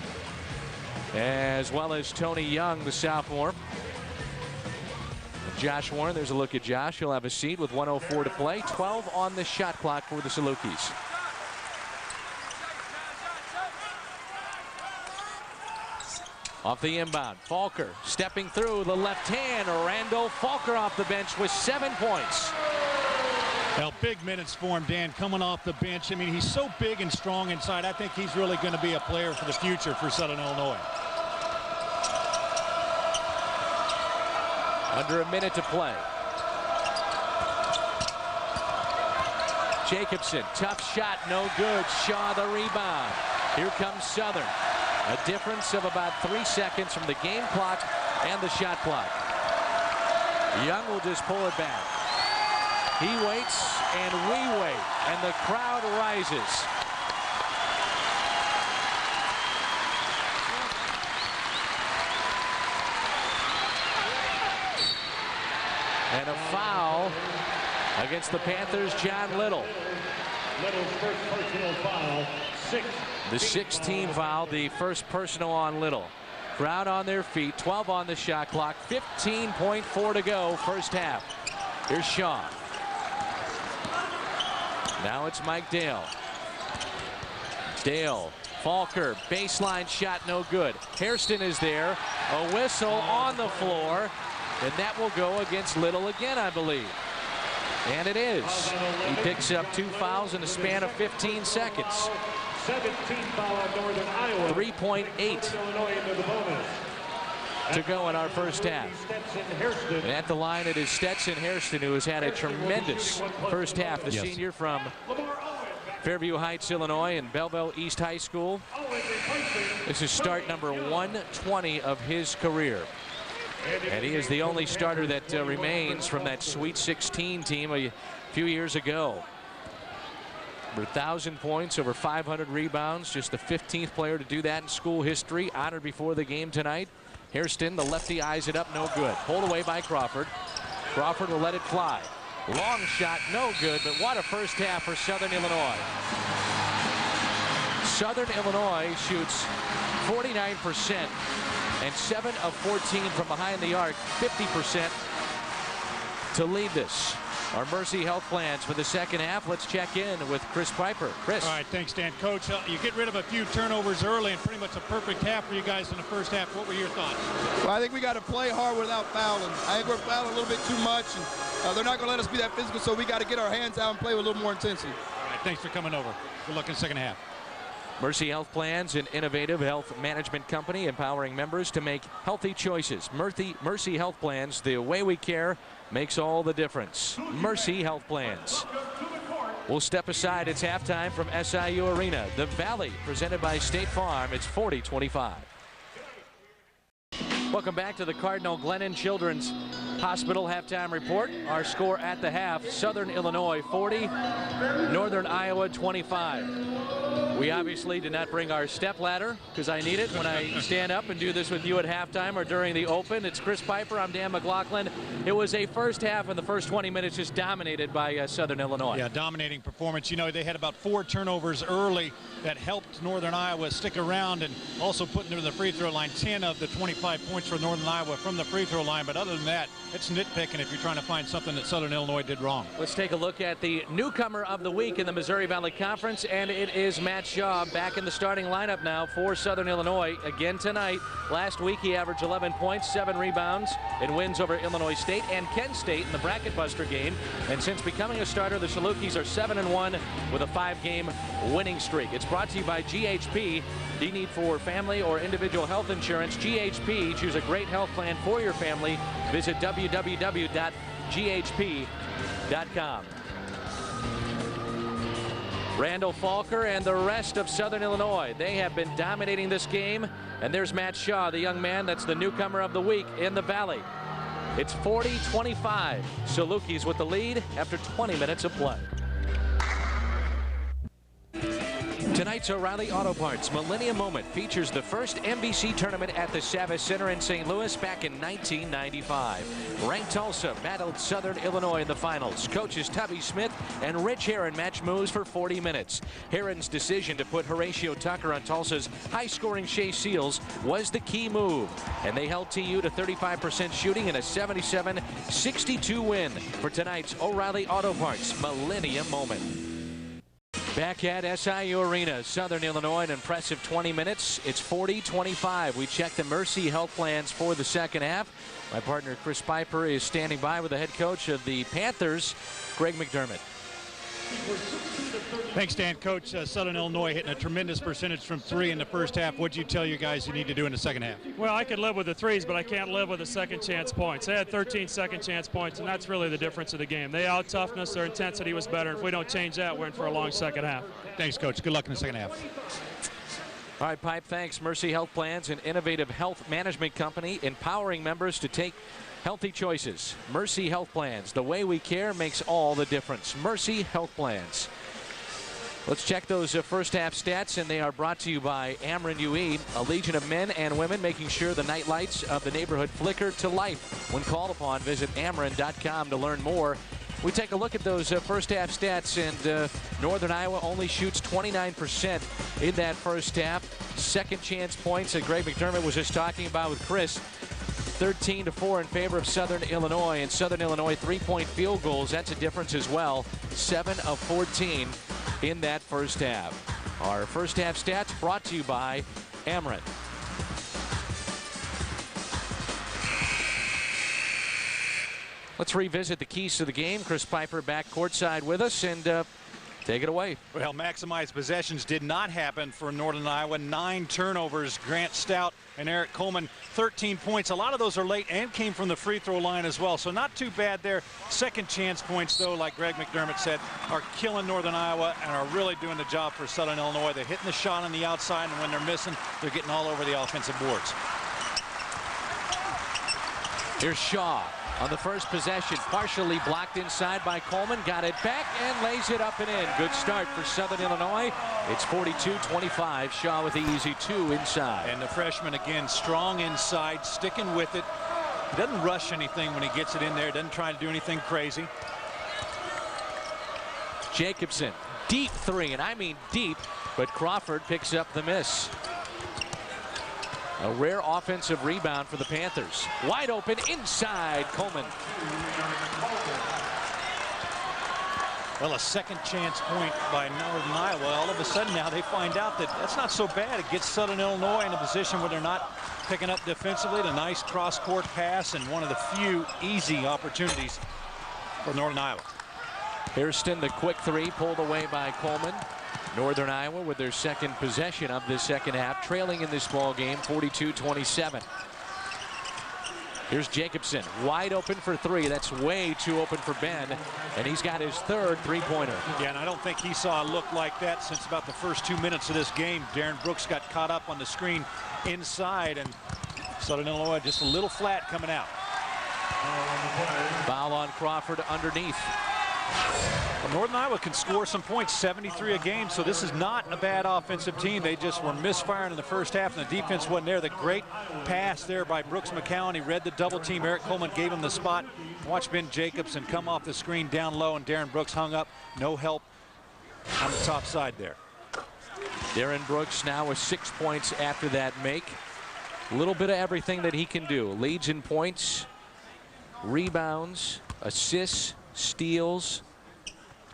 as well as Tony Young, the sophomore. Josh Warren, there's a look at Josh. He'll have a seat with 1:04 to play. 12 on the shot clock for the Salukis. Off the inbound, Falker stepping through the left hand. Randall Falker off the bench with 7 points. Well, big minutes for him, Dan, coming off the bench. I mean, he's so big and strong inside. I think he's really going to be a player for the future for Southern Illinois. Under a minute to play. Jacobson, tough shot, no good. Shaw the rebound. Here comes Southern. A difference of about 3 seconds from the game clock and the shot clock. Young will just pull it back. He waits and we wait, and the crowd rises. And a foul against the Panthers, John Little. Little's first personal foul, 6. The 6th-team foul, the first personal on Little. Crowd on their feet, 12 on the shot clock, 15.4 to go, first half. Here's Shaw. Now it's Mike Dale. Dale, Falker, baseline shot, no good. Hairston is there, a whistle on the floor, and that will go against Little again, I believe. And it is. He picks up 2 fouls in a span of 15 seconds. 17 foul on Northern Iowa. 3.8 to go in our first half. And at the line, it is Stetson Hairston, who has had a tremendous first half. The senior from Fairview Heights, Illinois, and Belleville East High School. This is start number 120 of his career. And he is the only starter that remains from that Sweet 16 team a few years ago. Over 1,000 points, over 500 rebounds, just the 15th player to do that in school history. Honored before the game tonight. Hairston, the lefty, eyes it up, no good. Pulled away by Crawford. Crawford will let it fly. Long shot, no good, but what a first half for Southern Illinois. Southern Illinois shoots 49% and 7 of 14 from behind the arc, 50% to lead this. Our Mercy Health plans for the second half. Let's check in with Chris Piper. Chris. All right, thanks, Dan. Coach, you get rid of a few turnovers early and pretty much a perfect half for you guys in the first half. What were your thoughts? Well, I think we got to play hard without fouling. I think we're fouling a little bit too much, and they're not going to let us be that physical, so we got to get our hands out and play with a little more intensity. All right, thanks for coming over. Good luck in the second half. Mercy Health Plans, an innovative health management company empowering members to make healthy choices. Mercy Health Plans, the way we care makes all the difference. Mercy Health Plans. We'll step aside. It's halftime from SIU Arena. The Valley, presented by State Farm. It's 40-25. Welcome back to the Cardinal Glennon Children's Hospital halftime report. Our score at the half: Southern Illinois 40, Northern Iowa 25. We obviously did not bring our step ladder because I need it when I stand up and do this with you at halftime or during the open. It's Chris Piper. I'm Dan McLaughlin. It was a first half and the first 20 minutes just dominated by Southern Illinois. Yeah, dominating performance. You know, they had about 4 turnovers early that helped Northern Iowa stick around and also put them to the free throw line. 10 of the 25 points for Northern Iowa from the free throw line. But other than that, it's nitpicking if you're trying to find something that Southern Illinois did wrong. Let's take a look at the newcomer of the week in the Missouri Valley Conference, and it is Matt Shaw back in the starting lineup now for Southern Illinois again tonight. Last week he averaged 11 points, 7 rebounds in wins over Illinois State and Kent State in the bracket buster game. And since becoming a starter, the Salukis are 7-1 with a 5-game winning streak. It's brought to you by GHP. Do you need for family or individual health insurance? GHP. Choose a great health plan for your family. Visit www.ghp.com. Randall Falker and the rest of Southern Illinois, they have been dominating this game. And there's Matt Shaw, the young man that's the newcomer of the week in the Valley. It's 40-25. Salukis with the lead after 20 minutes of play. Tonight's O'Reilly Auto Parts Millennium Moment features the first MVC tournament at the Savas Center in St. Louis back in 1995. Ranked Tulsa battled Southern Illinois in the finals. Coaches Tubby Smith and Rich Heron matched moves for 40 minutes. Heron's decision to put Horatio Tucker on Tulsa's high-scoring Shea Seals was the key move, and they held TU to 35% shooting in a 77-62 win for tonight's O'Reilly Auto Parts Millennium Moment. Back at SIU Arena, Southern Illinois, an impressive 20 minutes. It's 40-25. We check the Mercy Health Plans for the second half. My partner Chris Piper is standing by with the head coach of the Panthers, Greg McDermott. Thanks, Dan. Coach, Southern Illinois hitting a tremendous percentage from 3 in the first half. What did you tell you guys you need to do in the second half? Well, I could live with the threes, but I can't live with the second chance points. They had 13 second chance points, and that's really the difference of the game. They out-toughed us. Their intensity was better. If we don't change that, we're in for a long second half. Thanks, Coach. Good luck in the second half. All right, Pipe, thanks. Mercy Health Plans, an innovative health management company empowering members to take healthy choices. Mercy Health Plans, the way we care makes all the difference. Mercy Health Plans. Let's check those first half stats, and they are brought to you by Ameren UE, a legion of men and women making sure the night lights of the neighborhood flicker to life. When called upon, visit ameren.com to learn more. We take a look at those first half stats, and Northern Iowa only shoots 29% in that first half. Second chance points that Greg McDermott was just talking about with Chris. 13-4 in favor of Southern Illinois, and Southern Illinois 3-point field goals. That's a difference as well. 7 of 14 in that first half. Our first half stats brought to you by Ameren. Let's revisit the keys to the game. Chris Piper back courtside with us, and take it away. Well, maximized possessions did not happen for Northern Iowa. 9 turnovers. Grant Stout and Eric Coleman, 13 points. A lot of those are late and came from the free throw line as well. So not too bad there. Second chance points, though, like Greg McDermott said, are killing Northern Iowa and are really doing the job for Southern Illinois. They're hitting the shot on the outside, and when they're missing, they're getting all over the offensive boards. Here's Shaw on the first possession, partially blocked inside by Coleman, got it back and lays it up and in. Good start for Southern Illinois. It's 42-25. Shaw with the easy 2 inside. And the freshman again strong inside, sticking with it. He doesn't rush anything when he gets it in there, doesn't try to do anything crazy. Jacobson, deep 3, and I mean deep, but Crawford picks up the miss. A rare offensive rebound for the Panthers. Wide open inside Coleman. Well, a second chance point by Northern Iowa. All of a sudden now they find out that that's not so bad. It gets Southern Illinois in a position where they're not picking up defensively. A nice cross-court pass and one of the few easy opportunities for Northern Iowa. Hairston, the quick 3 pulled away by Coleman. Northern Iowa with their second possession of this second half, trailing in this ball game 42-27. Here's Jacobson, wide open for three. That's way too open for Ben, and he's got his third three-pointer. Yeah, and I don't think he saw a look like that since about the first 2 minutes of this game. Darren Brooks got caught up on the screen inside, and Southern Illinois just a little flat coming out. Foul on Crawford underneath. Well, Northern Iowa can score some points, 73 a game, so this is not a bad offensive team. They just were misfiring in the first half, and the defense wasn't there. The great pass there by Brooks McCowan. He read the double team. Eric Coleman gave him the spot. Watch Ben Jacobson come off the screen down low, and Darren Brooks hung up. No help on the top side there. Darren Brooks now with 6 points after that make. A little bit of everything that he can do. Leads in points, rebounds, assists, steals.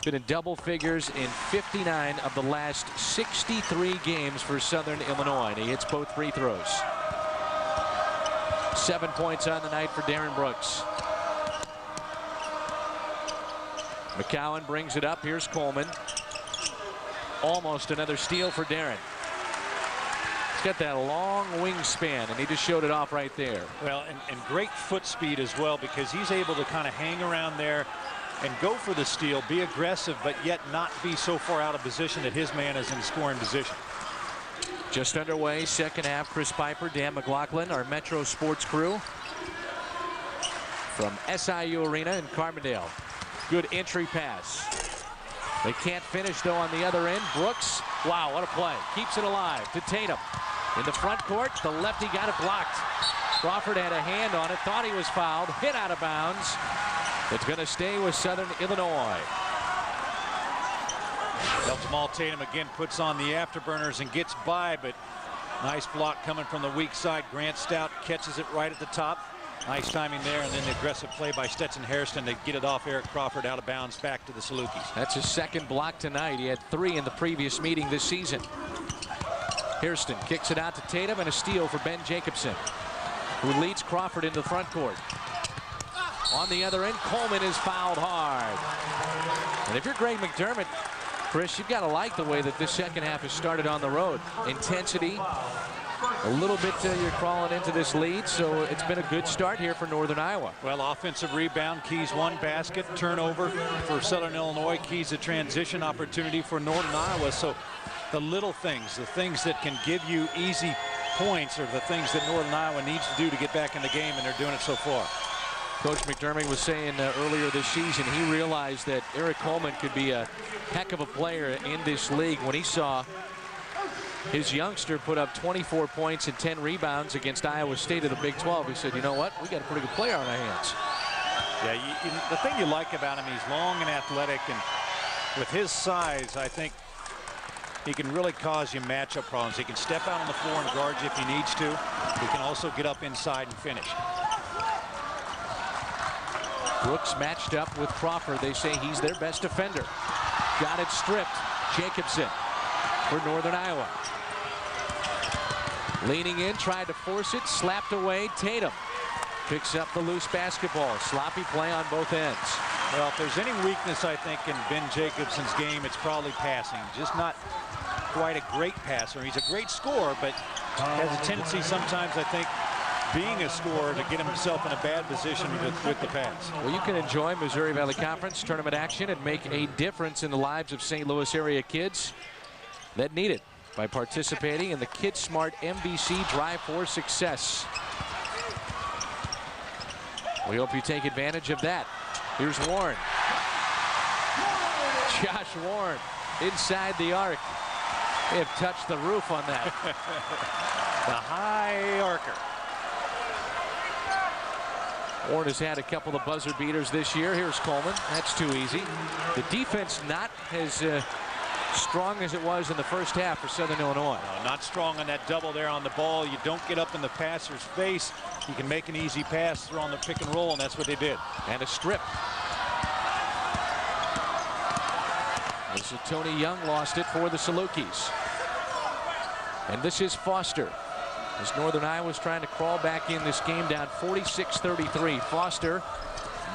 Been in double figures in 59 of the last 63 games for Southern Illinois. And he hits both free throws. 7 points on the night for Darren Brooks. McCowan brings it up. Here's Coleman. Almost another steal for Darren. He's got that long wingspan, and he just showed it off right there. Well, and great foot speed as well, because he's able to kind of hang around there and go for the steal, be aggressive, but yet not be so far out of position that his man is in scoring position. Just underway, second half. Chris Piper, Dan McLaughlin, our Metro Sports crew from SIU Arena in Carbondale. Good entry pass. They can't finish, though, on the other end. Brooks, wow, what a play. Keeps it alive to Tatum. In the front court, the lefty got it blocked. Crawford had a hand on it, thought he was fouled, hit out of bounds. It's going to stay with Southern Illinois. Well, Jamaal Tatum again puts on the afterburners and gets by, but nice block coming from the weak side. Grant Stout catches it right at the top. Nice timing there, and then the aggressive play by Stetson Hairston to get it off Eric Crawford out of bounds back to the Salukis. That's his second block tonight. He had 3 in the previous meeting this season. Hairston kicks it out to Tatum, and a steal for Ben Jacobson, who leads Crawford into the front court. On the other end, Coleman is fouled hard. And if you're Greg McDermott, Chris, you've got to like the way that this second half has started on the road. Intensity, a little bit you're crawling into this lead, so it's been a good start here for Northern Iowa. Well, offensive rebound, keys one basket, turnover for Southern Illinois, keys a transition opportunity for Northern Iowa. So the little things, the things that can give you easy points are the things that Northern Iowa needs to do to get back in the game, and they're doing it so far. Coach McDermott was saying earlier this season he realized that Eric Coleman could be a heck of a player in this league when he saw his youngster put up 24 points and 10 rebounds against Iowa State of the Big 12. He said, you know what, we got a pretty good player on our hands. Yeah, the thing you like about him, he's long and athletic, and with his size, I think he can really cause you matchup problems. He can step out on the floor and guard you if he needs to. He can also get up inside and finish. Brooks matched up with Crawford. They say he's their best defender. Got it stripped. Jacobson for Northern Iowa. Leaning in, tried to force it, slapped away. Tatum picks up the loose basketball. Sloppy play on both ends. Well, if there's any weakness, I think, in Ben Jacobson's game, it's probably passing. Just not quite a great passer. He's a great scorer, but has a tendency sometimes, I think, being a scorer, to get himself in a bad position with the pass. Well, you can enjoy Missouri Valley Conference tournament action and make a difference in the lives of St. Louis area kids that need it by participating in the Kid Smart MVC Drive for Success. We hope you take advantage of that. Here's Warren. Josh Warren inside the arc. They have touched the roof on that. The high arcer. Warren has had a couple of buzzer beaters this year. Here's Coleman. That's too easy. The defense not as strong as it was in the first half for Southern Illinois. No, not strong on that double there on the ball. You don't get up in the passer's face. You can make an easy pass through on the pick and roll, and that's what they did. And a strip. This is Tony Young lost it for the Salukis. And this is Foster. As Northern Iowa's trying to crawl back in this game, down 46-33. Foster,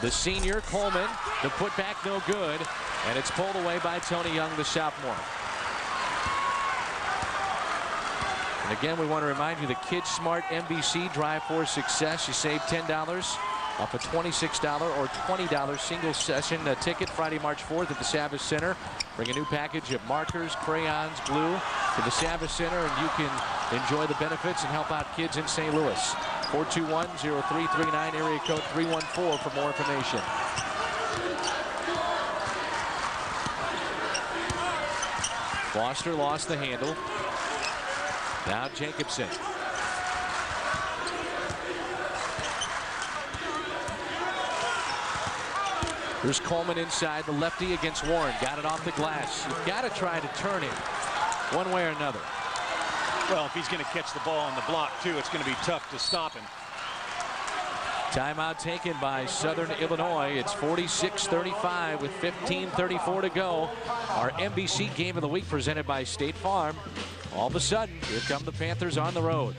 the senior. Coleman, the putback no good, and it's pulled away by Tony Young, the sophomore. And again, we want to remind you the Kids Smart MBC Drive for Success. You save $10 off a $26 or $20 single session ticket Friday, March 4th at the Savas Center. Bring a new package of markers, crayons, glue to the Savas Center, and you can enjoy the benefits and help out kids in St. Louis. 421-0339, area code 314 for more information. Foster lost the handle. Now Jacobson. Here's Coleman inside, the lefty against Warren. Got it off the glass. You've got to try to turn him one way or another. Well, if he's going to catch the ball on the block, too, it's going to be tough to stop him. Timeout taken by Southern Illinois. It's 46-35 with 15:34 to go. Our NBC Game of the Week presented by State Farm. All of a sudden, here come the Panthers on the road.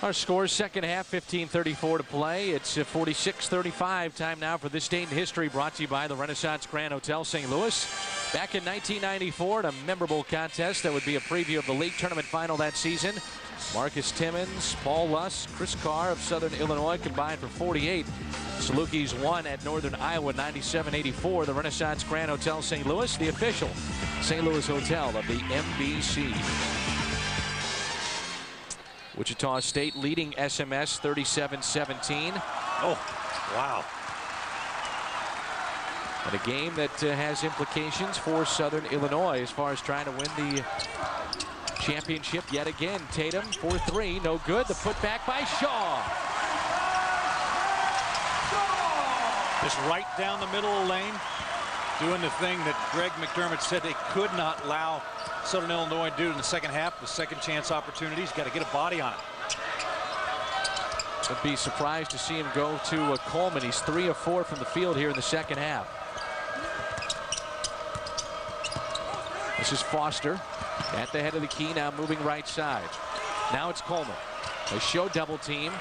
Our score, second half, 15:34 to play. It's 46-35. Time now for This Day in History, brought to you by the Renaissance Grand Hotel St. Louis. Back in 1994, in a memorable contest that would be a preview of the league tournament final that season. Marcus Timmons, Paul Luss, Chris Carr of Southern Illinois combined for 48. Salukis won at Northern Iowa 97-84. The Renaissance Grand Hotel St. Louis, the official St. Louis hotel of the MBC. Wichita State leading SMS 37-17. Oh, wow. And a game that has implications for Southern Illinois as far as trying to win the championship yet again. Tatum for three, no good. The putback by Shaw. Just right down the middle of the lane, doing the thing that Greg McDermott said they could not allow Southern Illinois to do in the second half. The second chance opportunities, got to get a body on it. I'd be surprised to see him go to Coleman. He's 3 of 4 from the field here in the second half. This is Foster at the head of the key, now moving right side. Now it's Coleman. They show double team.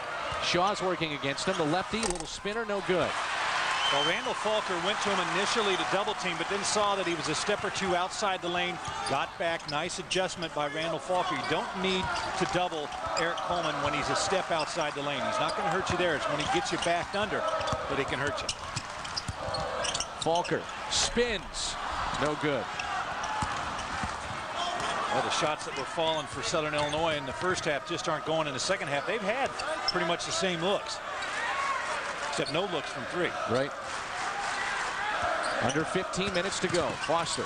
Shaw's working against him. The lefty, little spinner, no good. Well, Randall Falker went to him initially to double team, but then saw that he was a step or two outside the lane. Got back. Nice adjustment by Randall Falker. You don't need to double Eric Coleman when he's a step outside the lane. He's not going to hurt you there. It's when he gets you backed under that he can hurt you. Falker spins. No good. Well, the shots that were falling for Southern Illinois in the first half just aren't going in the second half. They've had pretty much the same looks, except no looks from three. Right. Under 15 minutes to go. Foster.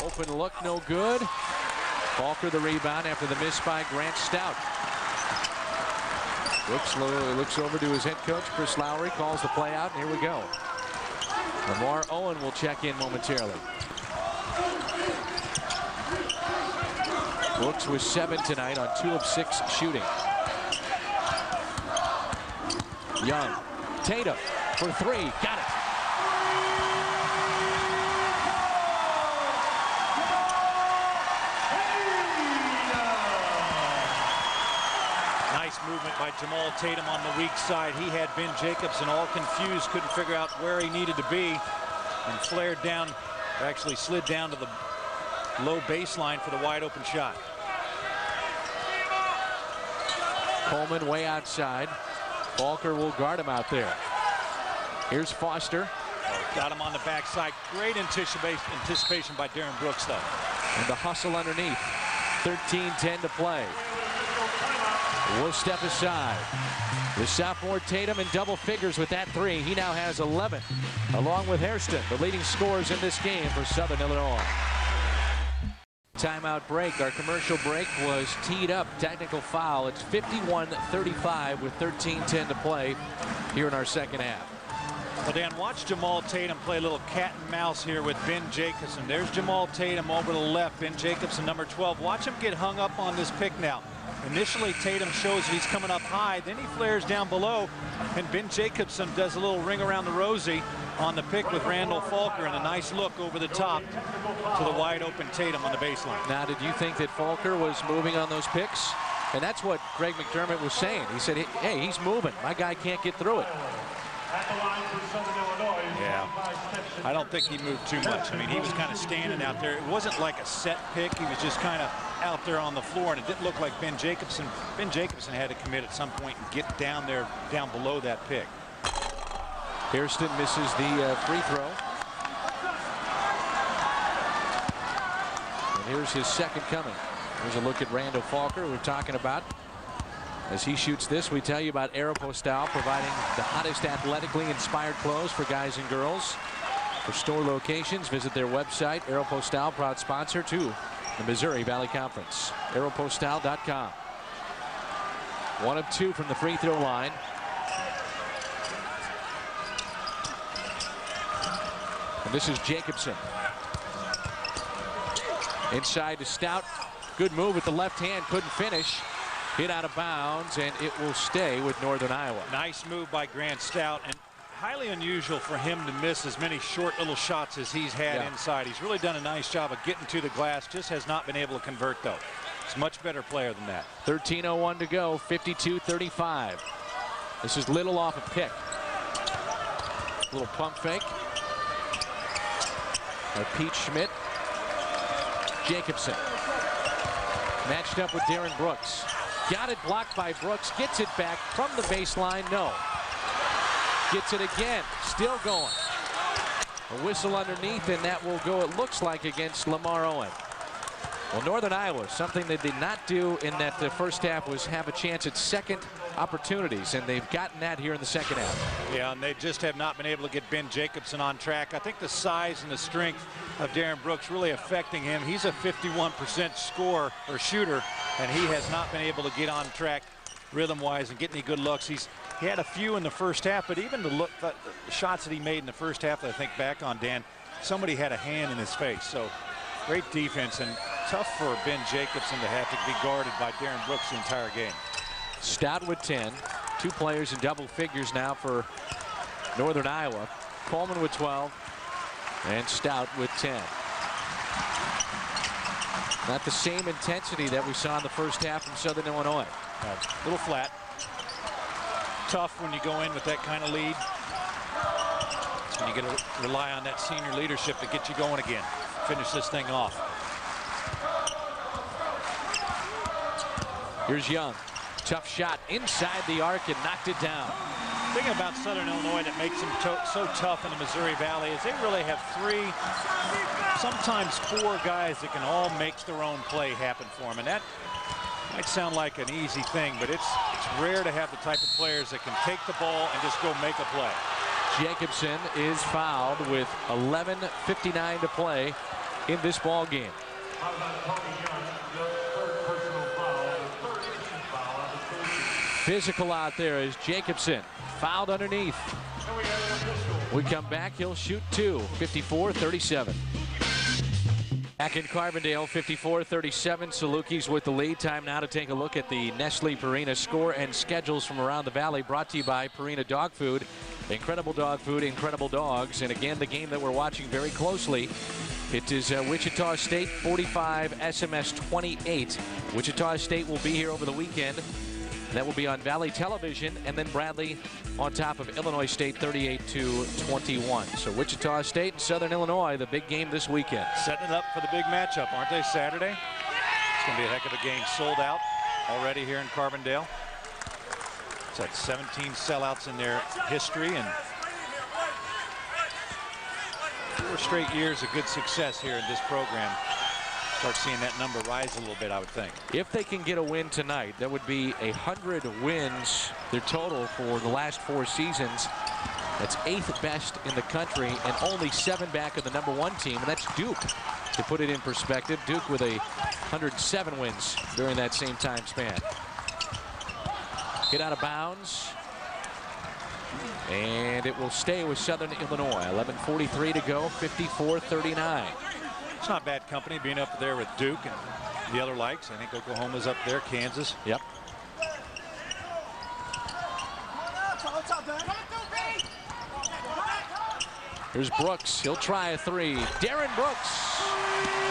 Open look, no good. Falker the rebound after the miss by Grant Stout. Brooks looks over to his head coach, Chris Lowery, calls the play out, and here we go. LaMar Owen will check in momentarily. Brooks was 7 tonight on 2 of 6 shooting. Young. Tatum for 3. Got it. Nice movement by Jamaal Tatum on the weak side. He had Ben Jacobson all confused, couldn't figure out where he needed to be, and flared down, or actually slid down to the low baseline for the wide open shot. Coleman way outside. Falker will guard him out there. Here's Foster. Got him on the backside. Great anticipation by Darren Brooks, though. And the hustle underneath. 13-10 to play. We'll step aside. The sophomore Tatum in double figures with that 3. He now has 11, along with Hairston, the leading scorers in this game for Southern Illinois. Timeout break. Our commercial break was teed up. Technical foul. It's 51-35 with 13-10 to play here in our second half. Well, Dan, watch Jamaal Tatum play a little cat and mouse here with Ben Jacobson. There's Jamaal Tatum over to the left. Ben Jacobson, number 12. Watch him get hung up on this pick now. Initially, Tatum shows that he's coming up high. Then he flares down below, and Ben Jacobson does a little ring around the rosy on the pick with Randall Falker, and a nice look over the top to the wide open Tatum on the baseline. Now, did you think that Falker was moving on those picks? And that's what Greg McDermott was saying. He said, hey, he's moving. My guy can't get through it. At the line for Southern Illinois. Yeah. I don't think he moved too much. I mean, he was kind of standing out there. It wasn't like a set pick. He was just kind of out there on the floor, and it didn't look like Ben Jacobson. Ben Jacobson had to commit at some point and get down there, down below that pick. Hairston misses the free throw. And here's his second coming. Here's a look at Randall Falker we're talking about. As he shoots this, we tell you about Aeropostale, providing the hottest athletically inspired clothes for guys and girls. For store locations, visit their website. Aeropostale, proud sponsor to the Missouri Valley Conference. Aeropostale.com. 1 of 2 from the free throw line. And this is Jacobson. Inside to Stout. Good move with the left hand. Couldn't finish. Hit out of bounds, and it will stay with Northern Iowa. Nice move by Grant Stout, and highly unusual for him to miss as many short little shots as he's had inside. He's really done a nice job of getting to the glass, just has not been able to convert, though. He's a much better player than that. 13:01 to go, 52-35. This is Little off a pick. Little pump fake. Pete Schmidt. Jacobson. Matched up with Darren Brooks. Got it blocked by Brooks. Gets it back from the baseline. No. Gets it again. Still going. A whistle underneath, and that will go, it looks like, against LaMar Owen. Well, Northern Iowa, something they did not do in that first half was have a chance at second opportunities, and they've gotten that here in the second half. Yeah, and they just have not been able to get Ben Jacobson on track. I think the size and the strength of Darren Brooks really affecting him. He's a 51% scorer or shooter, and he has not been able to get on track rhythm-wise and get any good looks. He had a few in the first half, but even the shots that he made in the first half that I think back on, Dan, somebody had a hand in his face. So great defense, and tough for Ben Jacobson to have to be guarded by Darren Brooks the entire game. Stout with 10. 2 players in double figures now for Northern Iowa. Coleman with 12 and Stout with 10. Not the same intensity that we saw in the first half from Southern Illinois. A little flat. Tough when you go in with that kind of lead. When you got to rely on that senior leadership to get you going again. Finish this thing off. Here's Young. Tough shot inside the arc and knocked it down. The thing about Southern Illinois that makes them so tough in the Missouri Valley is they really have 3, sometimes 4 guys that can all make their own play happen for them. And that might sound like an easy thing, but it's rare to have the type of players that can take the ball and just go make a play. Jacobson is fouled with 11:59 to play in this ball game. Physical out there is Jacobson. Fouled underneath. We come back, he'll shoot 2. 54-37. Back in Carbondale, 54-37. Salukis with the lead. Time now to take a look at the Nestle Purina score and schedules from around the valley, brought to you by Purina Dog Food. Incredible dog food, incredible dogs. And again, the game that we're watching very closely, it is Wichita State 45, SMS 28. Wichita State will be here over the weekend. That will be on Valley Television, and then Bradley on top of Illinois State 38-21. So Wichita State and Southern Illinois, the big game this weekend. Setting it up for the big matchup, aren't they, Saturday? It's going to be a heck of a game. Sold out already here in Carbondale. It's had 17 sellouts in their history, and 4 straight years of good success here in this program. Start seeing that number rise a little bit, I would think. If they can get a win tonight, that would be 100 wins, their total for the last 4 seasons. That's 8th best in the country, and only 7 back of the #1 team, and that's Duke. To put it in perspective, Duke with 107 wins during that same time span. Get out of bounds, and it will stay with Southern Illinois. 11:43 to go, 54-39. It's not bad company being up there with Duke and the other likes. I think Oklahoma's up there, Kansas. Yep. Here's Brooks. He'll try a 3. Darren Brooks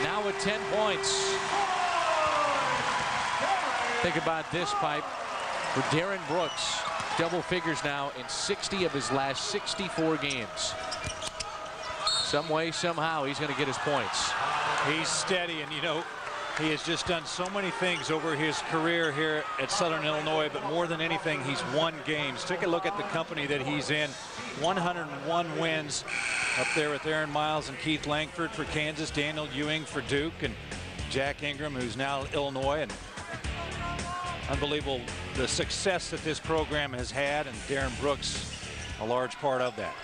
now with 10 points. Think about this, Pipe. For Darren Brooks, double figures now in 60 of his last 64 games. some way, somehow, he's going to get his points. He's steady, and you know, he has just done so many things over his career here at Southern Illinois, but more than anything, he's won games. Take a look at the company that he's in. 101 wins up there with Aaron Miles and Keith Langford for Kansas, Daniel Ewing for Duke, and Jack Ingram, who's now Illinois. And unbelievable the success that this program has had, and Darren Brooks a large part of that.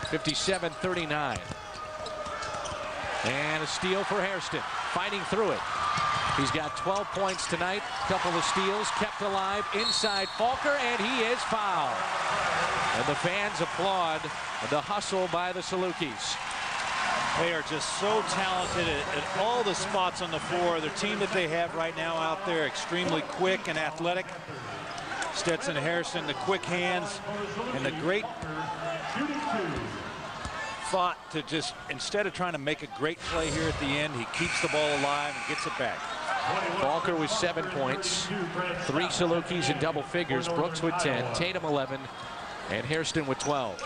57-39. And a steal for Hairston, fighting through it. He's got 12 points tonight, couple of steals, kept alive inside Falker, and he is fouled. And the fans applaud the hustle by the Salukis. They are just so talented at all the spots on the floor. The team that they have right now out there, extremely quick and athletic. Stetson, Hairston, the quick hands, and the great thought to just, instead of trying to make a great play here at the end, he keeps the ball alive and gets it back. Falker with 7 points, 3 Salukis in double figures, Brooks with 10, Tatum 11, and Hairston with 12.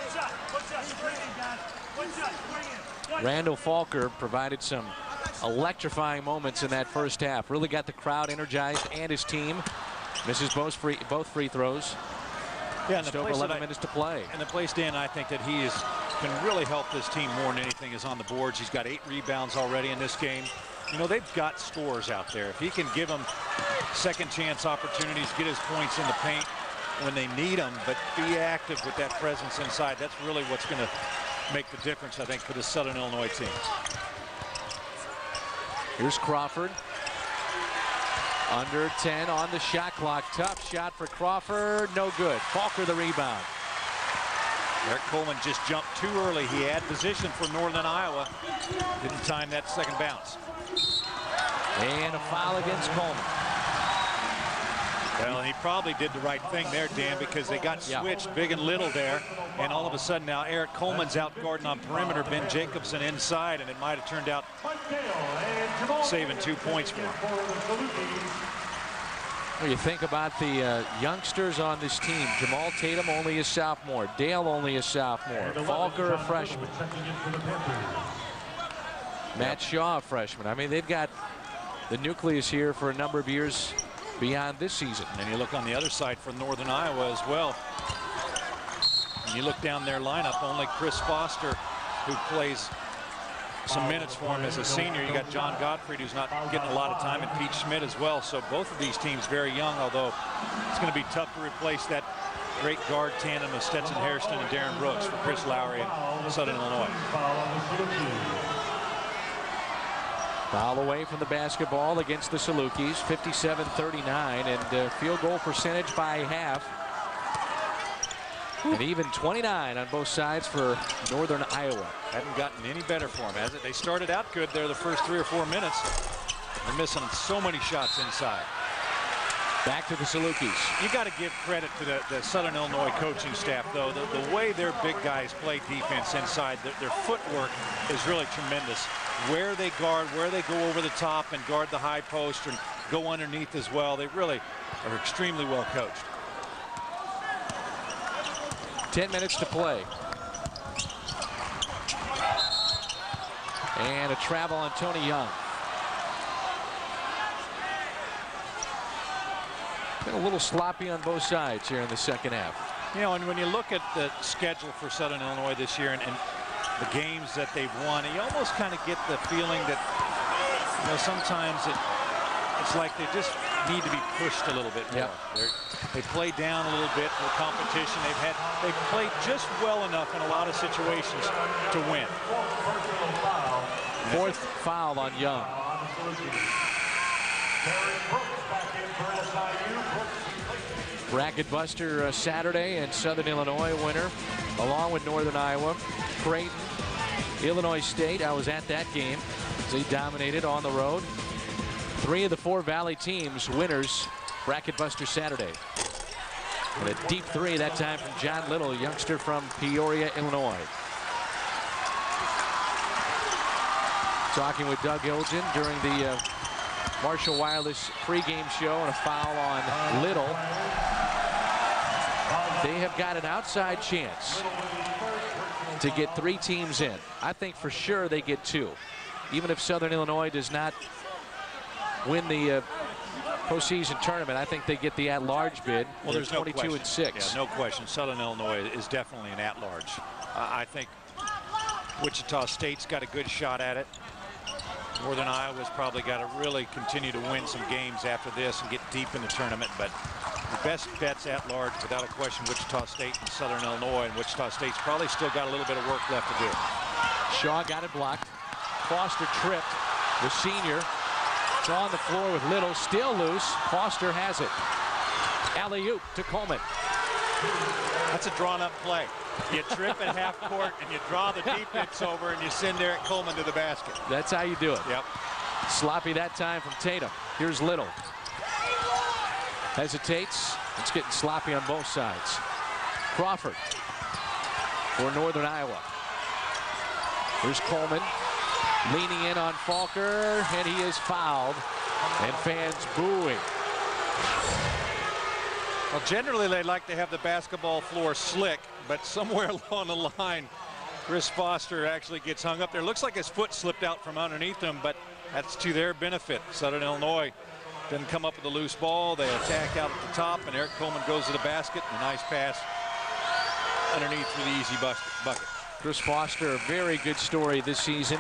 Randall Falker provided some electrifying moments in that first half. Really got the crowd energized, and his team misses both free throws. Yeah, just over 11 minutes to play. And the place, Dan, I think that he can really help this team more than anything is on the boards. He's got 8 rebounds already in this game. You know, they've got scores out there. If he can give them second chance opportunities, get his points in the paint when they need them, but be active with that presence inside, that's really what's going to make the difference, I think, for the Southern Illinois team. Here's Crawford. Under 10 on the shot clock. Tough shot for Crawford. No good. Falker the rebound. Eric Coleman just jumped too early. He had position for Northern Iowa. Didn't time that second bounce. And a foul against Coleman. Well, and he probably did the right thing there, Dan, because they got switched big and little there. And all of a sudden now Eric Coleman's out guarding on perimeter, Ben Jacobson inside, and it might have turned out saving 2 points for him. When you think about the youngsters on this team, Jamaal Tatum only a sophomore, Dale only a sophomore, Falker a freshman, Matt Shaw a freshman. I mean, they've got the nucleus here for a number of years beyond this season. And you look on the other side for Northern Iowa as well. And you look down their lineup, only Chris Foster, who plays some minutes for him as a senior. You got John Gottfried, who's not getting a lot of time, and Pete Schmidt as well. So both of these teams very young, although it's going to be tough to replace that great guard tandem of Stetson Hairston and Darren Brooks for Chris Lowery and Southern Illinois. Foul away from the basketball against the Salukis, 57-39, and field goal percentage by half. And even 29 on both sides for Northern Iowa. Hadn't gotten any better for them, has it? They started out good there the first 3 or 4 minutes. They're missing so many shots inside. Back to the Salukis. You got to give credit to the Southern Illinois coaching staff, though. The way their big guys play defense inside, their footwork is really tremendous. Where they guard, where they go over the top and guard the high post and go underneath as well. They really are extremely well coached. 10 minutes to play. And a travel on Tony Young. Been a little sloppy on both sides here in the second half. You know, and when you look at the schedule for Southern Illinois this year and the games that they've won, you almost kind of get the feeling that, you know, sometimes it's like they just need to be pushed a little bit more. They play down a little bit for the competition. They've played just well enough in a lot of situations to win. 4th foul on Young. Bracket buster Saturday, and Southern Illinois winner along with Northern Iowa, Creighton, Illinois State. I was at that game as they dominated on the road. 3 of the 4 Valley teams winners bracket buster Saturday. And a deep 3 that time from John Little, a youngster from Peoria, Illinois. Talking with Doug Ilgen during the Marshall Wireless pregame show, and a foul on Little. they have got an outside chance to get 3 teams in. I think for sure they get 2. Even if Southern Illinois does not win the postseason tournament, I think they get the at-large bid. Well, there's 22 and 6. Yeah, no question. Southern Illinois is definitely an at-large. I think Wichita State's got a good shot at it. Northern Iowa's probably got to really continue to win some games after this and get deep in the tournament. But the best bets at large, without a question, Wichita State and Southern Illinois. And Wichita State's probably still got a little bit of work left to do. Shaw got it blocked. Foster tripped. The senior on the floor with Little, still loose. Foster has it. Alley-oop to Coleman. That's a drawn-up play. You trip at half court and you draw the defense over and you send Eric Coleman to the basket. That's how you do it. Yep. Sloppy that time from Tatum. Here's Little. Hesitates. It's getting sloppy on both sides. Crawford for Northern Iowa. Here's Coleman leaning in on Falker, and he is fouled, and fans booing. Well, generally they like to have the basketball floor slick, but somewhere along the line, Chris Foster actually gets hung up there. Looks like his foot slipped out from underneath him, but that's to their benefit. Southern Illinois didn't come up with a loose ball. They attack out at the top, and Eric Coleman goes to the basket. A nice pass underneath for the easy bucket. Chris Foster, a very good story this season.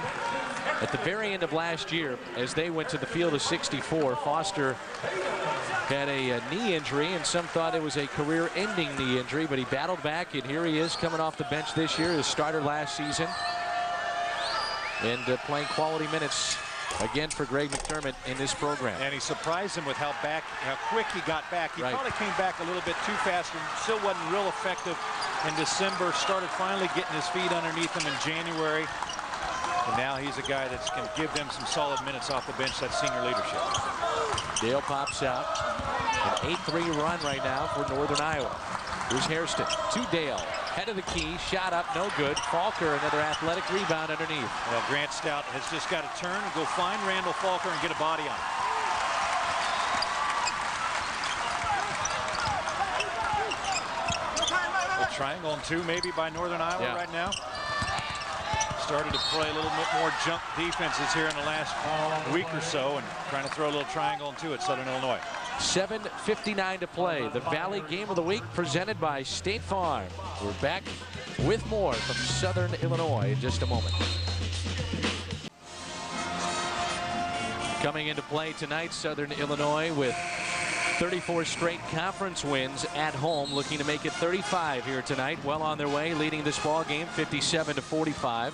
At the very end of last year, as they went to the field of 64, Foster had a knee injury, and some thought it was a career-ending knee injury, but he battled back, and here he is coming off the bench this year, his starter last season, and playing quality minutes again for Greg McDermott in this program. And he surprised him with how quick he got back. He probably came back a little bit too fast and still wasn't real effective in December. Started finally getting his feet underneath him in January. And now he's a guy that's going to give them some solid minutes off the bench, that senior leadership. Dale pops out. An 8-3 run right now for Northern Iowa. Here's Hairston to Dale. Head of the key, shot up, no good. Falker, another athletic rebound underneath. Well, Grant Stout has just got to turn and go find Randall Falker and get a body on him. A triangle and 2 maybe by Northern Iowa right now. Started to play a little bit more jump defenses here in the last week or so, and trying to throw a little triangle and 2 at Southern Illinois. 7:59 to play. The Valley Game of the Week presented by State Farm. We're back with more from Southern Illinois in just a moment. Coming into play tonight, Southern Illinois with 34 straight conference wins at home, looking to make it 35 here tonight. Well on their way, leading this ball game 57-45.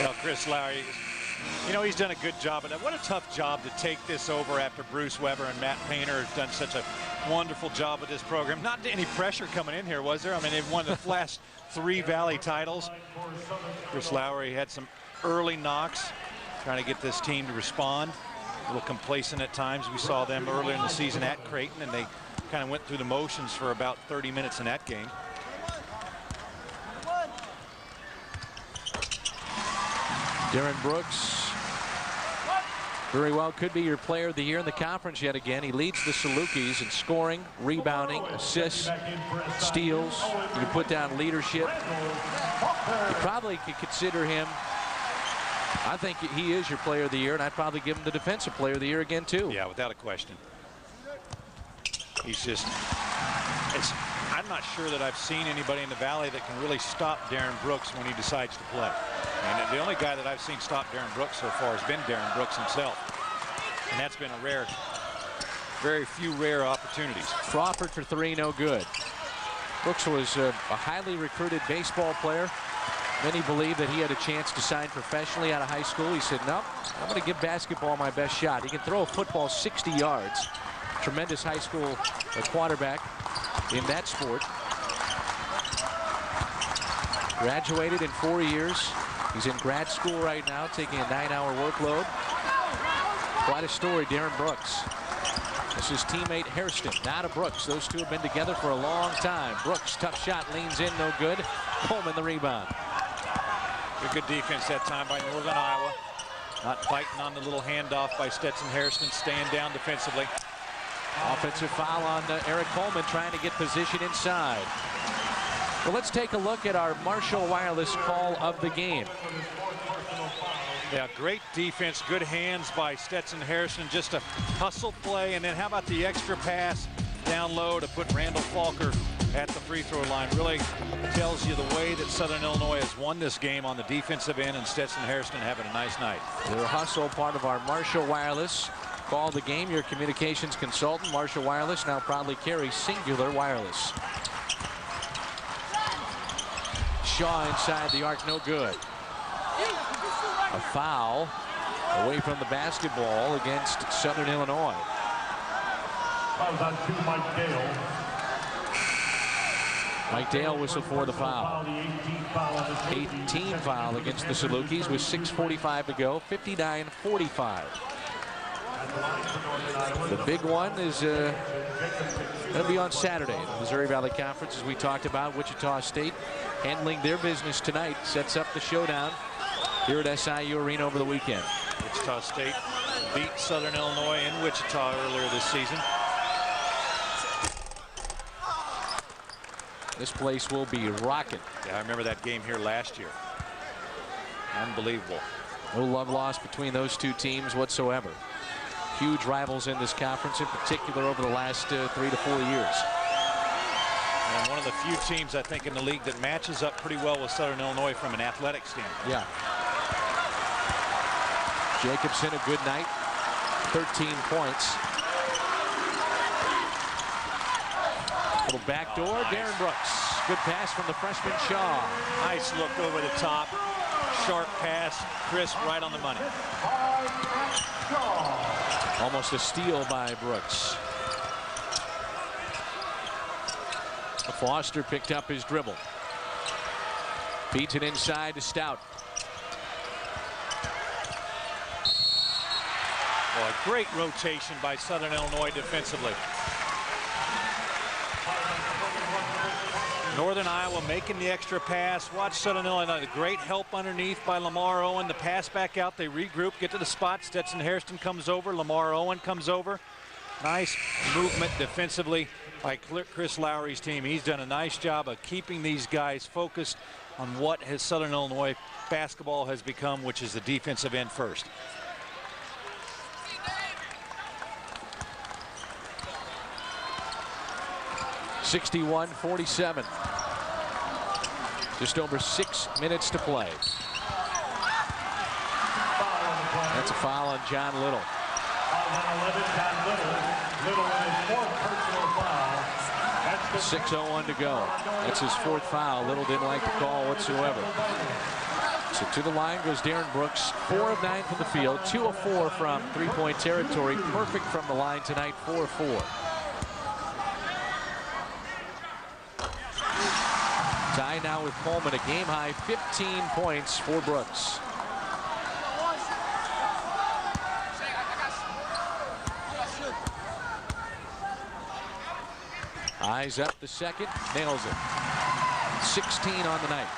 Well, Chris Lowery, you know, he's done a good job of that. What a tough job to take this over after Bruce Weber and Matt Painter have done such a wonderful job with this program. Not any pressure coming in here, was there? I mean, they've won the last 3 Valley titles. Chris Lowery had some early knocks, trying to get this team to respond. A little complacent at times. We saw them earlier in the season at Creighton, and they kind of went through the motions for about 30 minutes in that game. Darren Brooks very well could be your player of the year in the conference yet again. He leads the Salukis in scoring, rebounding, assists, steals. You can put down leadership. You probably could consider him, I think he is your player of the year, and I'd probably give him the defensive player of the year again too. Yeah, without a question. He's just, I'm not sure that I've seen anybody in the Valley that can really stop Darren Brooks when he decides to play. And the only guy that I've seen stop Darren Brooks so far has been Darren Brooks himself. And that's been a very few rare opportunities. Crawford for 3, no good. Brooks was a highly recruited baseball player. Many believed that he had a chance to sign professionally out of high school. He said, no, I'm going to give basketball my best shot. He can throw a football 60 yards. Tremendous high school quarterback in that sport. Graduated in 4 years. He's in grad school right now, taking a 9-hour workload. Quite a story, Darren Brooks. This is teammate Hairston, now to Brooks. Those two have been together for a long time. Brooks, tough shot, leans in, no good. Coleman the rebound. Good defense that time by Northern Iowa. Not fighting on the little handoff by Stetson Hairston, staying down defensively. Offensive foul on Eric Coleman, trying to get position inside. Well, let's take a look at our Marshall Wireless call of the game. Yeah, great defense, good hands by Stetson Hairston, just a hustle play, and then how about the extra pass down low to put Randall Falker at the free throw line. Really tells you the way that Southern Illinois has won this game on the defensive end, and Stetson Hairston having a nice night. Their hustle, part of our Marshall Wireless call of the game. Your communications consultant, Marshall Wireless, now proudly carries Singular Wireless. Shaw inside the arc, no good. A foul away from the basketball against Southern Illinois. Fouls on to Mike Dale. Mike Dale whistled for the foul. 18 foul against the Salukis with 6:45 to go, 59-45. The big one is going to be on Saturday. The Missouri Valley Conference, as we talked about. Wichita State handling their business tonight, sets up the showdown here at SIU Arena over the weekend. Wichita State beat Southern Illinois in Wichita earlier this season. This place will be rocking. Yeah, I remember that game here last year. Unbelievable. No love lost between those two teams whatsoever. Huge rivals in this conference, in particular over the last 3 to 4 years. And one of the few teams, I think, in the league that matches up pretty well with Southern Illinois from an athletic standpoint. Yeah. Jacobson, a good night. 13 points. Little backdoor, Darren Brooks. Good pass from the freshman Shaw. Nice look over the top. Sharp pass, crisp, right on the money. Almost a steal by Brooks. Foster picked up his dribble. Feeds it inside to Stout. Well, a great rotation by Southern Illinois defensively. Northern Iowa making the extra pass. Watch Southern Illinois. Great help underneath by LaMar Owen. The pass back out. They regroup, get to the spot. Stetson Hairston comes over. LaMar Owen comes over. Nice movement defensively by Chris Lowery's team. He's done a nice job of keeping these guys focused on what his Southern Illinois basketball has become, which is the defensive end first. (61-47). Just over 6 minutes to play. That's a foul on John Little. 6:01 to go. That's his 4th foul. Little didn't like the call whatsoever. So to the line goes Darren Brooks. 4 of 9 from the field. 2 of 4 from three-point territory. Perfect from the line tonight. 4 of 4. Tie now with Coleman, a game-high 15 points for Brooks. Eyes up the second, nails it. 16 on the night.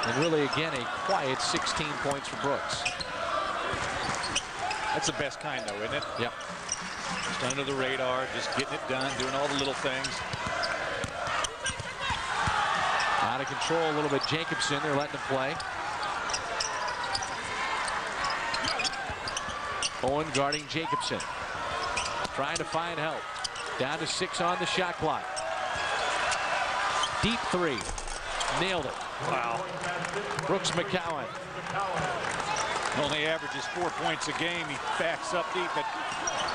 And really, again, a quiet 16 points for Brooks. That's the best kind, though, isn't it? Yep. Just under the radar, just getting it done, doing all the little things. Out of control a little bit. Jacobson, they're letting him play. Owen guarding Jacobson. Trying to find help. Down to 6 on the shot clock. Deep 3. Nailed it. Wow. Brooks McCowan. Only averages 4 points a game. He backs up deep, but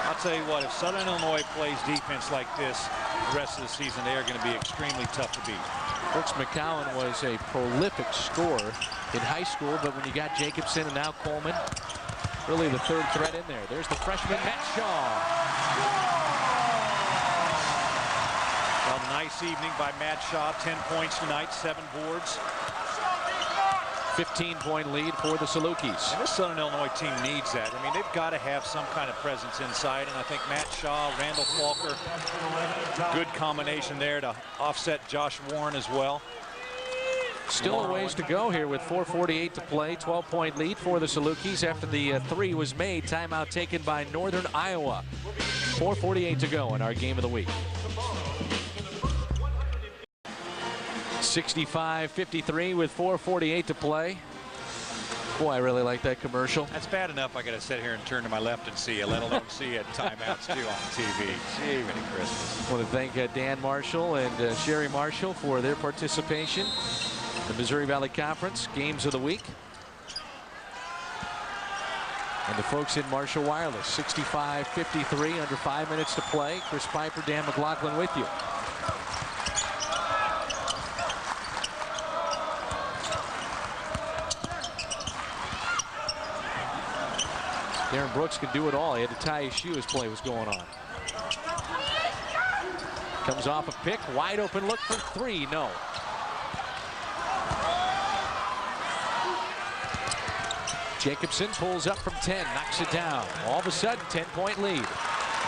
I'll tell you what, if Southern Illinois plays defense like this the rest of the season, they are going to be extremely tough to beat. Brooks McCowan was a prolific scorer in high school, but when you got Jacobson and now Coleman, really the 3rd threat in there. There's the freshman, Matt Shaw. Well, nice evening by Matt Shaw. 10 points tonight, 7 boards. 15-point lead for the Salukis. And this Southern Illinois team needs that. I mean, they've got to have some kind of presence inside, and I think Matt Shaw, Randall Falker, good combination there to offset Josh Warren as well. Still a ways to go here with 4:48 to play. 12-point lead for the Salukis after the three was made. Timeout taken by Northern Iowa. 4:48 to go in our game of the week. 65-53 with 4:48 to play. Boy, I really like that commercial. That's bad enough. I got to sit here and turn to my left and see you, let alone see it timeouts too on TV. Gee, Merry Christmas. I want to thank Dan Marshall and Sherry Marshall for their participation in the Missouri Valley Conference Games of the Week. And the folks in Marshall Wireless. 65-53, under 5 minutes to play. Chris Piper, Dan McLaughlin with you. Darren Brooks could do it all. He had to tie his shoe as play was going on. Comes off a pick, wide open look for three, no. Jacobson pulls up from 10, knocks it down. All of a sudden, 10-point lead.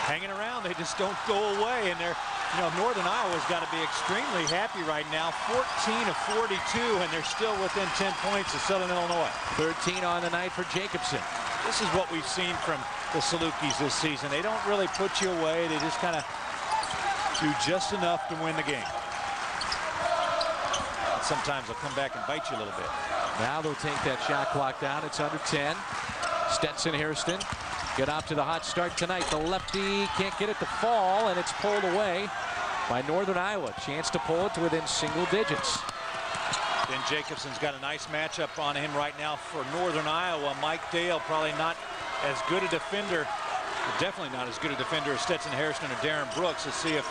Hanging around, they just don't go away, and they're, you know, Northern Iowa's got to be extremely happy right now. 14 of 42, and they're still within 10 points of Southern Illinois. 13 on the night for Jacobson. This is what we've seen from the Salukis this season. They don't really put you away. They just kind of do just enough to win the game. And sometimes they'll come back and bite you a little bit. Now they'll take that shot clock down. It's under 10. Stetson, Hairston get out to the hot start tonight. The lefty can't get it to fall, and it's pulled away by Northern Iowa. Chance to pull it to within single digits. Ben Jacobson's got a nice matchup on him right now for Northern Iowa. Mike Dale probably not as good a defender, definitely not as good a defender as Stetson Hairston or Darren Brooks. Let's see if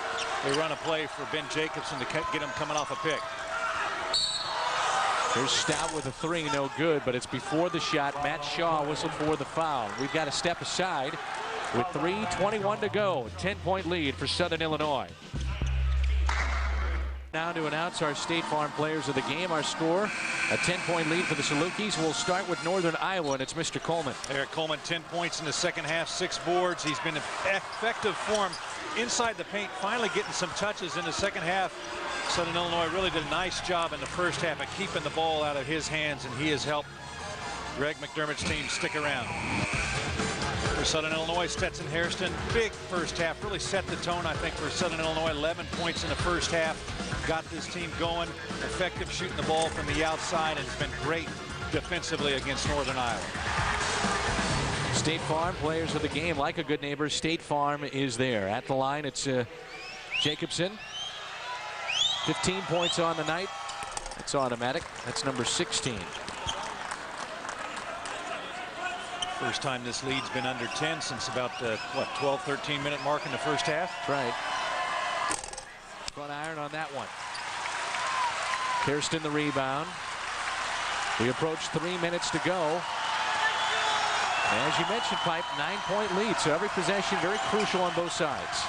they run a play for Ben Jacobson to get him coming off a pick. Here's Stout with a three, no good, but it's before the shot. Matt Shaw whistled for the foul. We've got to step aside with 3:21 to go. 10-point lead for Southern Illinois. Now to announce our State Farm players of the game. Our score, a 10-point lead for the Salukis. We'll start with Northern Iowa, and it's Mr. Coleman. Eric Coleman, 10 points in the second half, 6 boards. He's been in effective form inside the paint, finally getting some touches in the second half. Southern Illinois really did a nice job in the first half of keeping the ball out of his hands, and he has helped Greg McDermott's team stick around. For Southern Illinois, Stetson Hairston, big first half, really set the tone, I think, for Southern Illinois. 11 points in the first half, got this team going, effective shooting the ball from the outside, and has been great defensively against Northern Iowa. State Farm players of the game, like a good neighbor, State Farm is there. At the line, it's Jacobson. 15 points on the night. It's automatic. That's number 16. First time this lead's been under 10 since about the, 12, 13-minute mark in the first half. Right. Front iron on that one. Hairston the rebound. We approach 3 minutes to go. And as you mentioned, Pipe, 9-point lead, so every possession very crucial on both sides.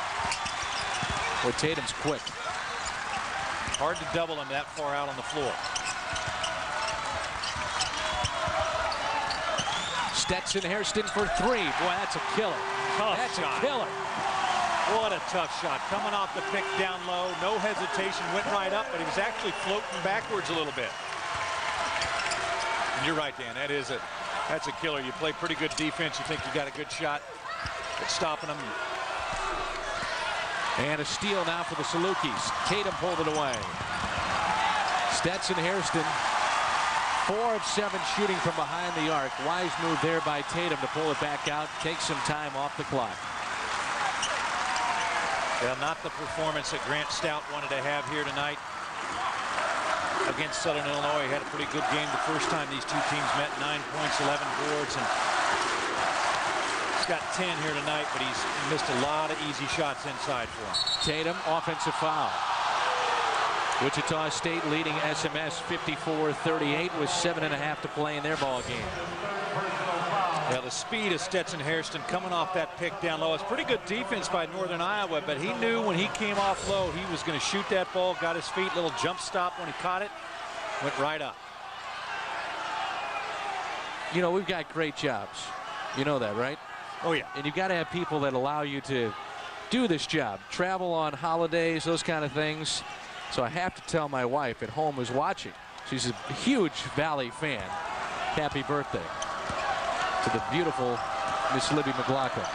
Boy, Tatum's quick. Hard to double him that far out on the floor. Stetson Hairston for three. Boy, that's a killer. That's a killer. What a tough shot. Coming off the pick down low. No hesitation. Went right up, but he was actually floating backwards a little bit. And you're right, Dan. That's a killer. You play pretty good defense. You think you got a good shot at stopping them. And a steal now for the Salukis. Tatum pulled it away. Stetson Hairston, 4 of 7 shooting from behind the arc. Wise move there by Tatum to pull it back out, take some time off the clock. Well, not the performance that Grant Stout wanted to have here tonight against Southern Illinois. He had a pretty good game the first time these two teams met. 9 points, 11 boards, and he's got 10 here tonight, but he's missed a lot of easy shots inside for him. Tatum, offensive foul. Wichita State leading SMS 54-38 with 7.5 to play in their ball game. Yeah, the speed of Stetson Hairston coming off that pick down low. It's pretty good defense by Northern Iowa, but he knew when he came off low, he was going to shoot that ball, got his feet, little jump stop when he caught it, went right up. You know, we've got great jobs. You know that, right? Oh, yeah. And you've got to have people that allow you to do this job, travel on holidays, those kind of things. So I have to tell my wife at home who's watching, She's a huge Valley fan. Happy birthday to the beautiful Miss Libby McLaughlin.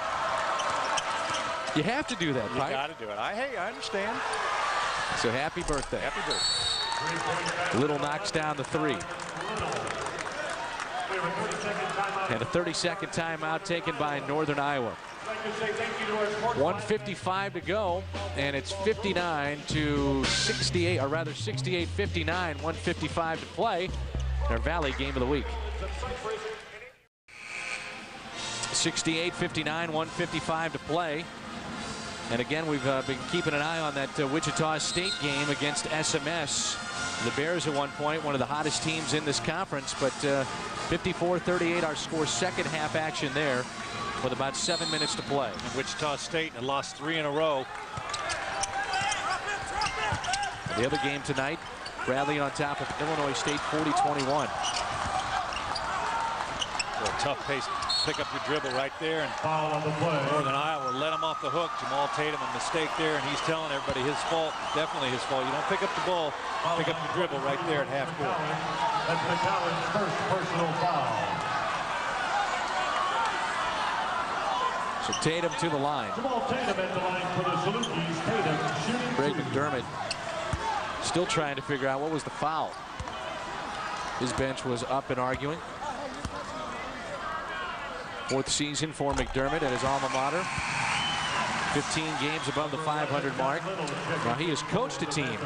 You have to do that, right? You got to do it. Hey, I understand. So happy birthday. Happy birthday. Little knocks down the 3. And a 30-second timeout taken by Northern Iowa. 1:55 to go, and it's 59 to 68, or rather 68-59, 1:55 to play. Our Valley game of the week. 68-59, 1:55 to play. And again, we've been keeping an eye on that Wichita State game against SMS. The Bears at one point, one of the hottest teams in this conference, but 54-38 our score, second half action there with about 7 minutes to play. And Wichita State had lost 3 in a row. The other game tonight, Bradley on top of Illinois State 40-21. A tough pace. Pick up your dribble right there, and Northern Iowa let him off the hook. Jamaal Tatum, a mistake there, and he's telling everybody his fault. Definitely his fault. You don't pick up the ball, pick up your dribble right there at half court. That's the college first personal foul. So Tatum to the line. Jamaal Tatum at the line for the Salukis. Tatum shooting. Greg McDermott still trying to figure out what was the foul. His bench was up and arguing. 4th season for McDermott at his alma mater. 15 games above the 500 mark. Now he has coached a team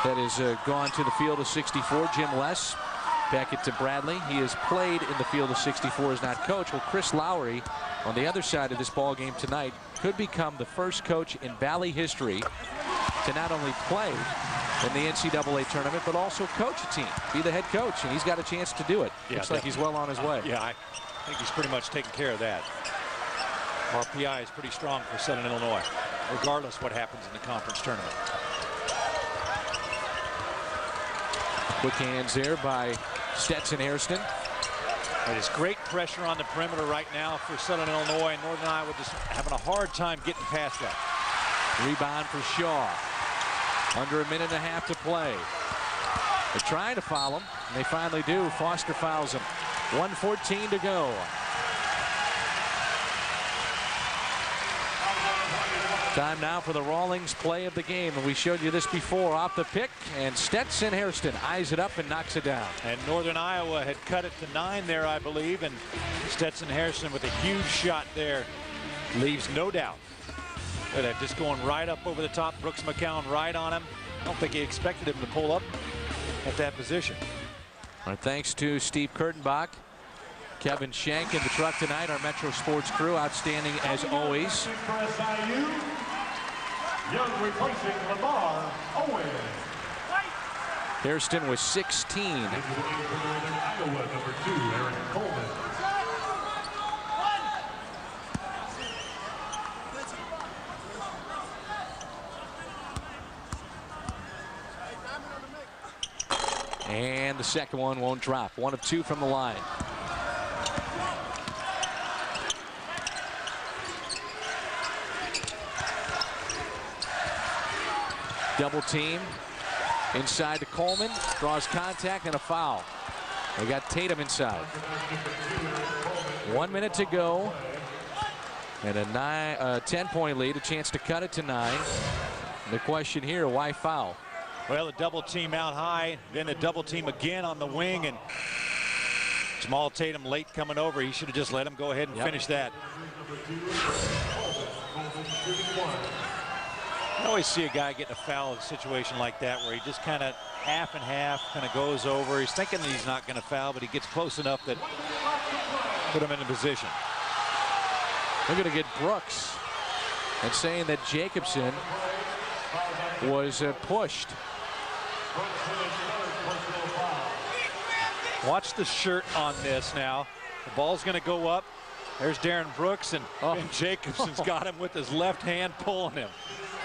that has gone to the field of 64. Jim Less back it to Bradley. He has played in the field of 64 as not coach. Well, Chris Lowery on the other side of this ball game tonight could become the first coach in Valley history to not only play in the NCAA tournament, but also coach a team, be the head coach, and he's got a chance to do it. Looks like he's well on his way. Yeah, I think he's pretty much taken care of that. RPI is pretty strong for Southern Illinois, regardless what happens in the conference tournament. Quick hands there by Stetson Hairston. There's great pressure on the perimeter right now for Southern Illinois, and Northern Iowa just having a hard time getting past that. Rebound for Shaw. Under a minute and a half to play. They're trying to foul him, and they finally do. Foster fouls him. 1:14 to go. Time now for the Rawlings play of the game, and we showed you this before. Off the pick, and Stetson Hairston eyes it up and knocks it down. And Northern Iowa had cut it to 9 there, I believe, and Stetson Hairston with a huge shot there leaves no doubt. That just going right up over the top. Brooks McCown right on him. I don't think he expected him to pull up at that position. Our thanks to Steve Kurtenbach, Kevin Shank in the truck tonight, our Metro Sports crew, outstanding as always. For SIU, Young replacing LaMar Owen. Hairston was 16. Iowa, number 2, Aaron Coleman. And the second one won't drop. 1 of 2 from the line. Double team inside to Coleman, draws contact and a foul. They got Tatum inside. 1 minute to go, and a 10-point lead, a chance to cut it to 9. The question here, why foul? Well, the double team out high, then the double team again on the wing, and Jamaal Tatum late coming over. He should have just let him go ahead and finish that. I always see a guy getting a foul in a situation like that where he just kind of half and half kind of goes over. He's thinking that he's not going to foul, but he gets close enough that put him in a position. We're going to get Brooks and saying that Jacobson was pushed. Watch the shirt on this now. The ball's going to go up. There's Darren Brooks, and Jacobson's got him with his left hand pulling him.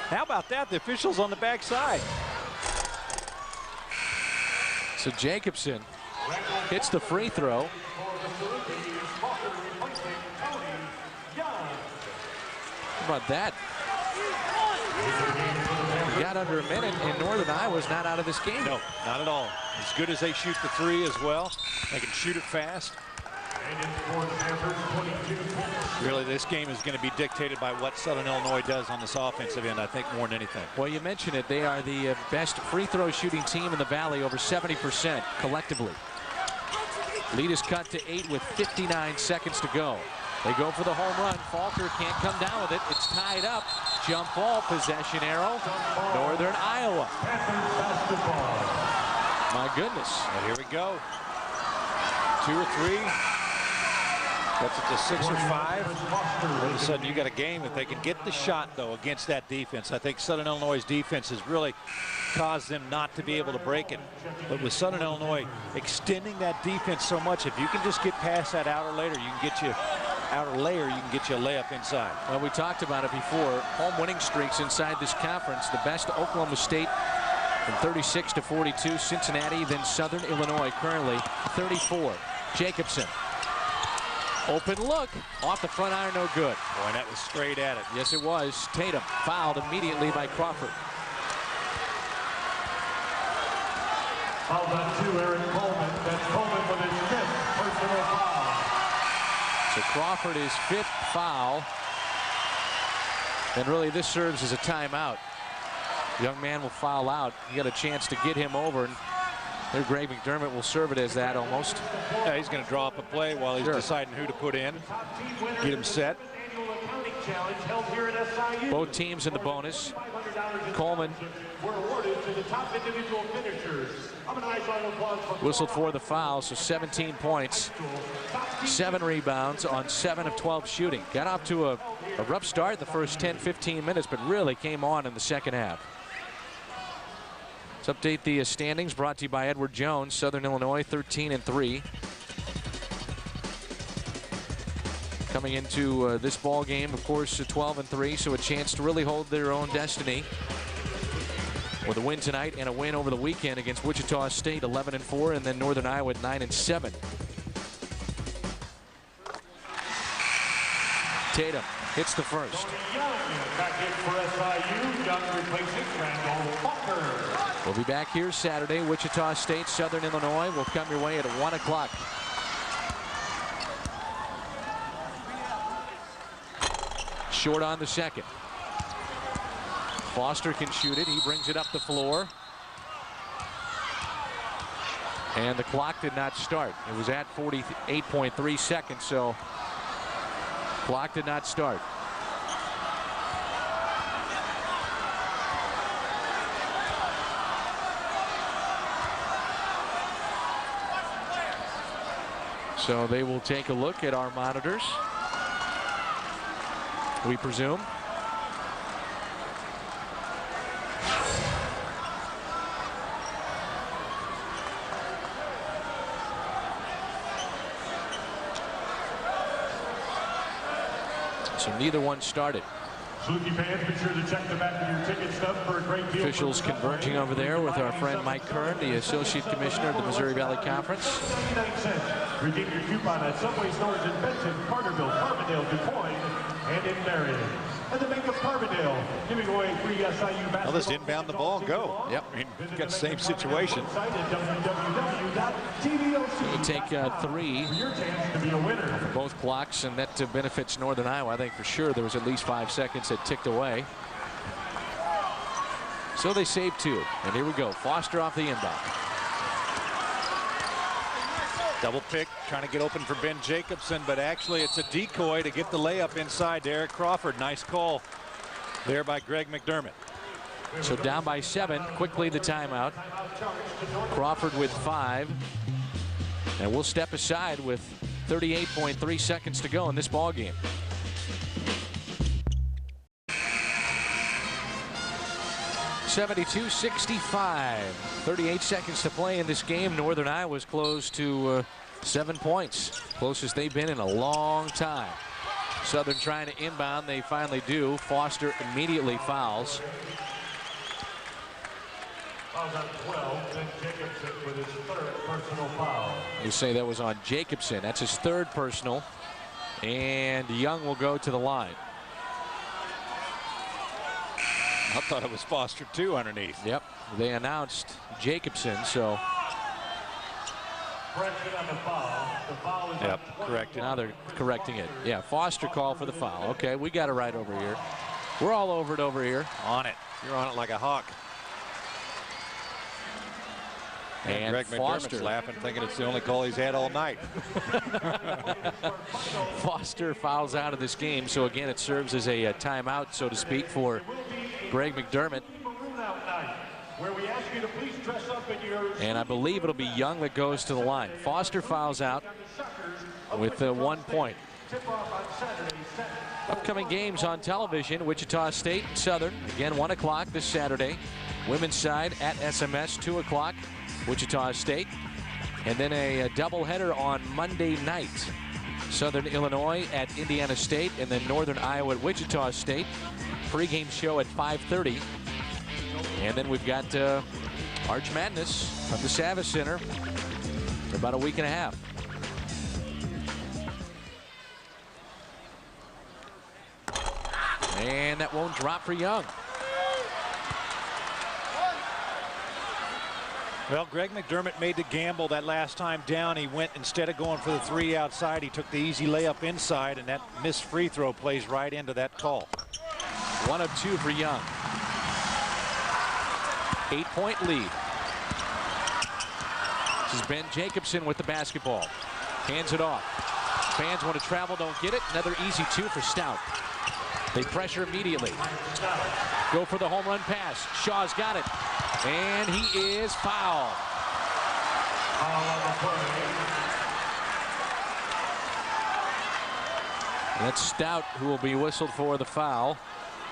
How about that? The official's on the backside. So Jacobson hits the free throw. How about that? got under a minute, and Northern Iowa's not out of this game. No, not at all. As good as they shoot the three as well, they can shoot it fast. Really, this game is going to be dictated by what Southern Illinois does on this offensive end, I think, more than anything. Well, you mentioned it. They are the best free throw shooting team in the Valley, over 70% collectively. Lead is cut to 8 with 59 seconds to go. They go for the home run. Falker can't come down with it. It's tied up. Jump ball, possession arrow. Northern Iowa. My goodness. Well, here we go. 2 or 3. That's it to 6 or 5. All of a sudden, you got a game. If they can get the shot, though, against that defense, I think Southern Illinois' defense has really caused them not to be able to break it. But with Southern Illinois extending that defense so much, if you can just get past that outer layer, you can get you a layup inside. Well, we talked about it before. Home winning streaks inside this conference. The best Oklahoma State from 36 to 42. Cincinnati, then Southern Illinois currently 34. Jacobson. Open look. Off the front iron, no good. Boy, that was straight at it. Yes, it was. Tatum fouled immediately by Crawford. Foul on 2, Aaron Coleman. That's Coleman with his 5th personal foul. So Crawford is 5th foul. And really, this serves as a timeout. Young man will foul out. You got a chance to get him over. And there, Greg McDermott will serve it as that almost. Yeah, he's going to draw up a play while he's deciding who to put in. Get him set. Both teams in the bonus. Coleman whistled for the foul, so 17 points, 7 rebounds on 7 of 12 shooting. Got off to a rough start the first 10-15 minutes, but really came on in the second half. Let's update the standings, brought to you by Edward Jones. Southern Illinois 13-3. Coming into this ball game, of course, 12-3, so a chance to really hold their own destiny with a win tonight and a win over the weekend against Wichita State, 11-4, and then Northern Iowa at 9-7. Tatum hits the first. We'll be back here Saturday. Wichita State, Southern Illinois will come your way at 1 o'clock. Short on the second. Foster can shoot it. He brings it up the floor. And the clock did not start. It was at 48.3 seconds, so clock did not start. So they will take a look at our monitors, we presume. So neither one started. Saluki fans, be sure to check the back of your ticket stub for a great deal. Officials converging over there with our friend Mike Kern, the Associate Commissioner of the Missouri Valley Conference. 99 cents. Redeem your coupon at Subway stores in Benton, Carterville, Carbondale, Du Quoin, and in Marion. And the Bank of Carbondale giving away free SIU basketball. Well, this inbound the ball, go. Yep, I mean, got the same situation. It'll take 3 for both clocks, and that benefits Northern Iowa. I think for sure there was at least 5 seconds that ticked away. So they saved 2. And here we go. Foster off the inbound. Double pick, trying to get open for Ben Jacobson, but actually it's a decoy to get the layup inside to Eric Crawford. Nice call there by Greg McDermott. So down by 7, quickly the timeout. Crawford with 5. And we'll step aside with 38.3 seconds to go in this ball game. (72-65). 38 seconds to play in this game. Northern Iowa's close to 7 points. Closest they've been in a long time. Southern trying to inbound. They finally do. Foster immediately fouls. Fouls on 12, Ben Jacobson with his 3rd personal foul. You say that was on Jacobson. That's his 3rd personal. And Young will go to the line. I thought it was Foster too underneath. Yep, they announced Jacobson, so. Yep, corrected. Now they're correcting it. Yeah, Foster called for the foul. Okay, we got it right over here. We're all over it over here. On it. You're on it like a hawk. And Greg McDermott's laughing, thinking it's the only call he's had all night. Foster fouls out of this game, so again it serves as a timeout, so to speak, for Greg McDermott. And I believe it'll be Young that goes to the line. Foster fouls out with 1 point. Upcoming games on television: Wichita State, Southern, again 1 o'clock this Saturday. Women's side at SMS, 2 o'clock. Wichita State, and then a doubleheader on Monday night. Southern Illinois at Indiana State, and then Northern Iowa at Wichita State. Pre-game show at 5:30, and then we've got Arch Madness from the Savas Center for about a week and a half. And that won't drop for Young. Well, Greg McDermott made the gamble that last time down. He went, instead of going for the 3 outside, he took the easy layup inside, and that missed free throw plays right into that call. 1 of 2 for Young. 8-point lead. This is Ben Jacobson with the basketball. Hands it off. Fans want to travel, don't get it. Another easy 2 for Stout. They pressure immediately. Go for the home run pass. Shaw's got it. And he is fouled. That's Stout who will be whistled for the foul.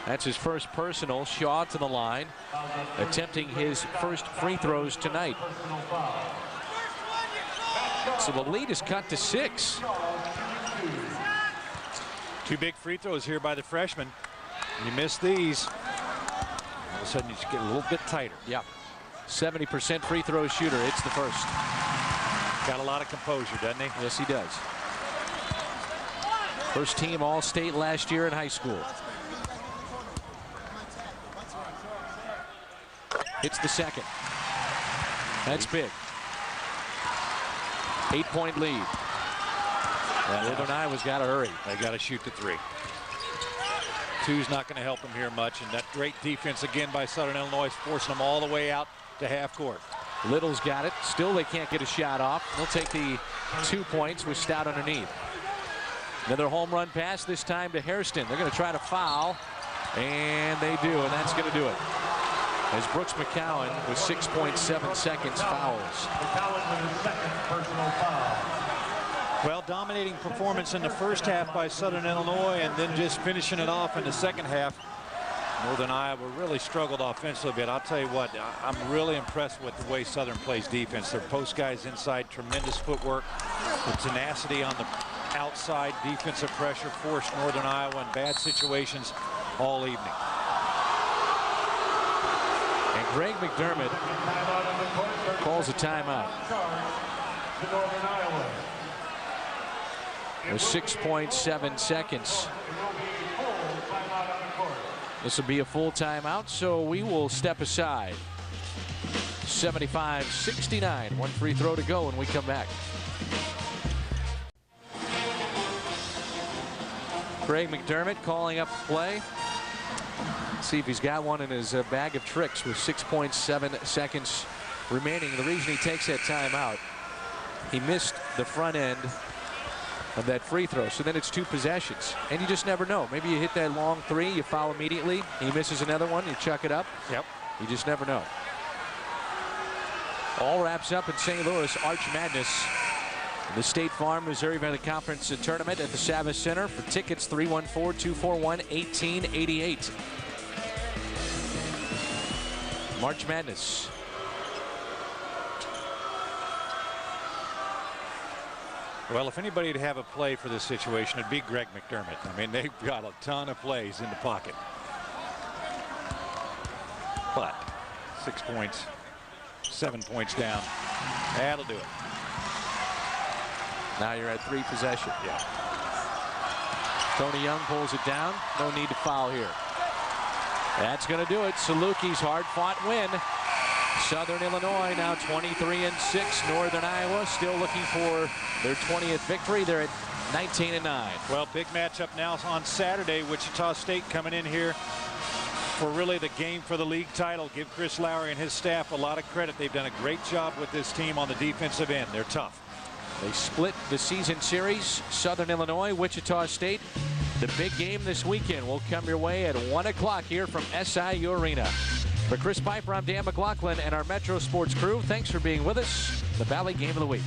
That's his first personal. Shaw to the line, attempting his first free throws tonight. So the lead is cut to 6. 2 big free throws here by the freshman. You miss these, all of a sudden you just get a little bit tighter. Yeah. 70% free throw shooter. It's the first. Got a lot of composure, doesn't he? Yes, he does. First team All-State last year in high school. Hits the second. That's big. 8-point lead. Northern Iowa's got to hurry. They got to shoot the 3. 2's not going to help them here much, and that great defense again by Southern Illinois is forcing them all the way out to half court. Little's got it. Still they can't get a shot off. They'll take the 2 points with Stout underneath. Another home run pass, this time to Hairston. They're going to try to foul, and they do, and that's going to do it. As Brooks McCowan with 6.7 seconds fouls. McCowan with his second personal foul. Well, dominating performance in the first half by Southern Illinois, and then just finishing it off in the second half. Northern Iowa really struggled offensively, but I'll tell you what, I'm really impressed with the way Southern plays defense. Their post guys inside, tremendous footwork, the tenacity on the outside, defensive pressure forced Northern Iowa in bad situations all evening. And Greg McDermott calls a timeout. With 6.7 seconds. This will be a full timeout, so we will step aside. 75-69. 1 free throw to go when we come back. Greg McDermott calling up the play. Let's see if he's got one in his bag of tricks with 6.7 seconds remaining. The reason he takes that timeout, he missed the front end of that free throw, so then it's 2 possessions, and you just never know. Maybe you hit that long 3, you foul immediately, he misses another one, you chuck it up. Yep. You just never know. All wraps up in St. Louis. Arch Madness, the State Farm Missouri Valley Conference Tournament at the Savas Center. For tickets, 314-241-1888. March Madness. Well, if anybody would have a play for this situation, it'd be Greg McDermott. I mean, they've got a ton of plays in the pocket. But 6 points, 7 points down. That'll do it. Now you're at 3 possession. Yeah. Tony Young pulls it down. No need to foul here. That's going to do it. Saluki's hard-fought win. Southern Illinois now 23-6. Northern Iowa still looking for their 20th victory. They're at 19-9. Well, big matchup now on Saturday. Wichita State coming in here for really the game for the league title. Give Chris Lowery and his staff a lot of credit. They've done a great job with this team on the defensive end. They're tough. They split the season series. Southern Illinois, Wichita State. The big game this weekend will come your way at 1 o'clock here from SIU Arena. For Chris Piper, I'm Dan McLaughlin and our Metro Sports crew. Thanks for being with us. The Valley Game of the Week.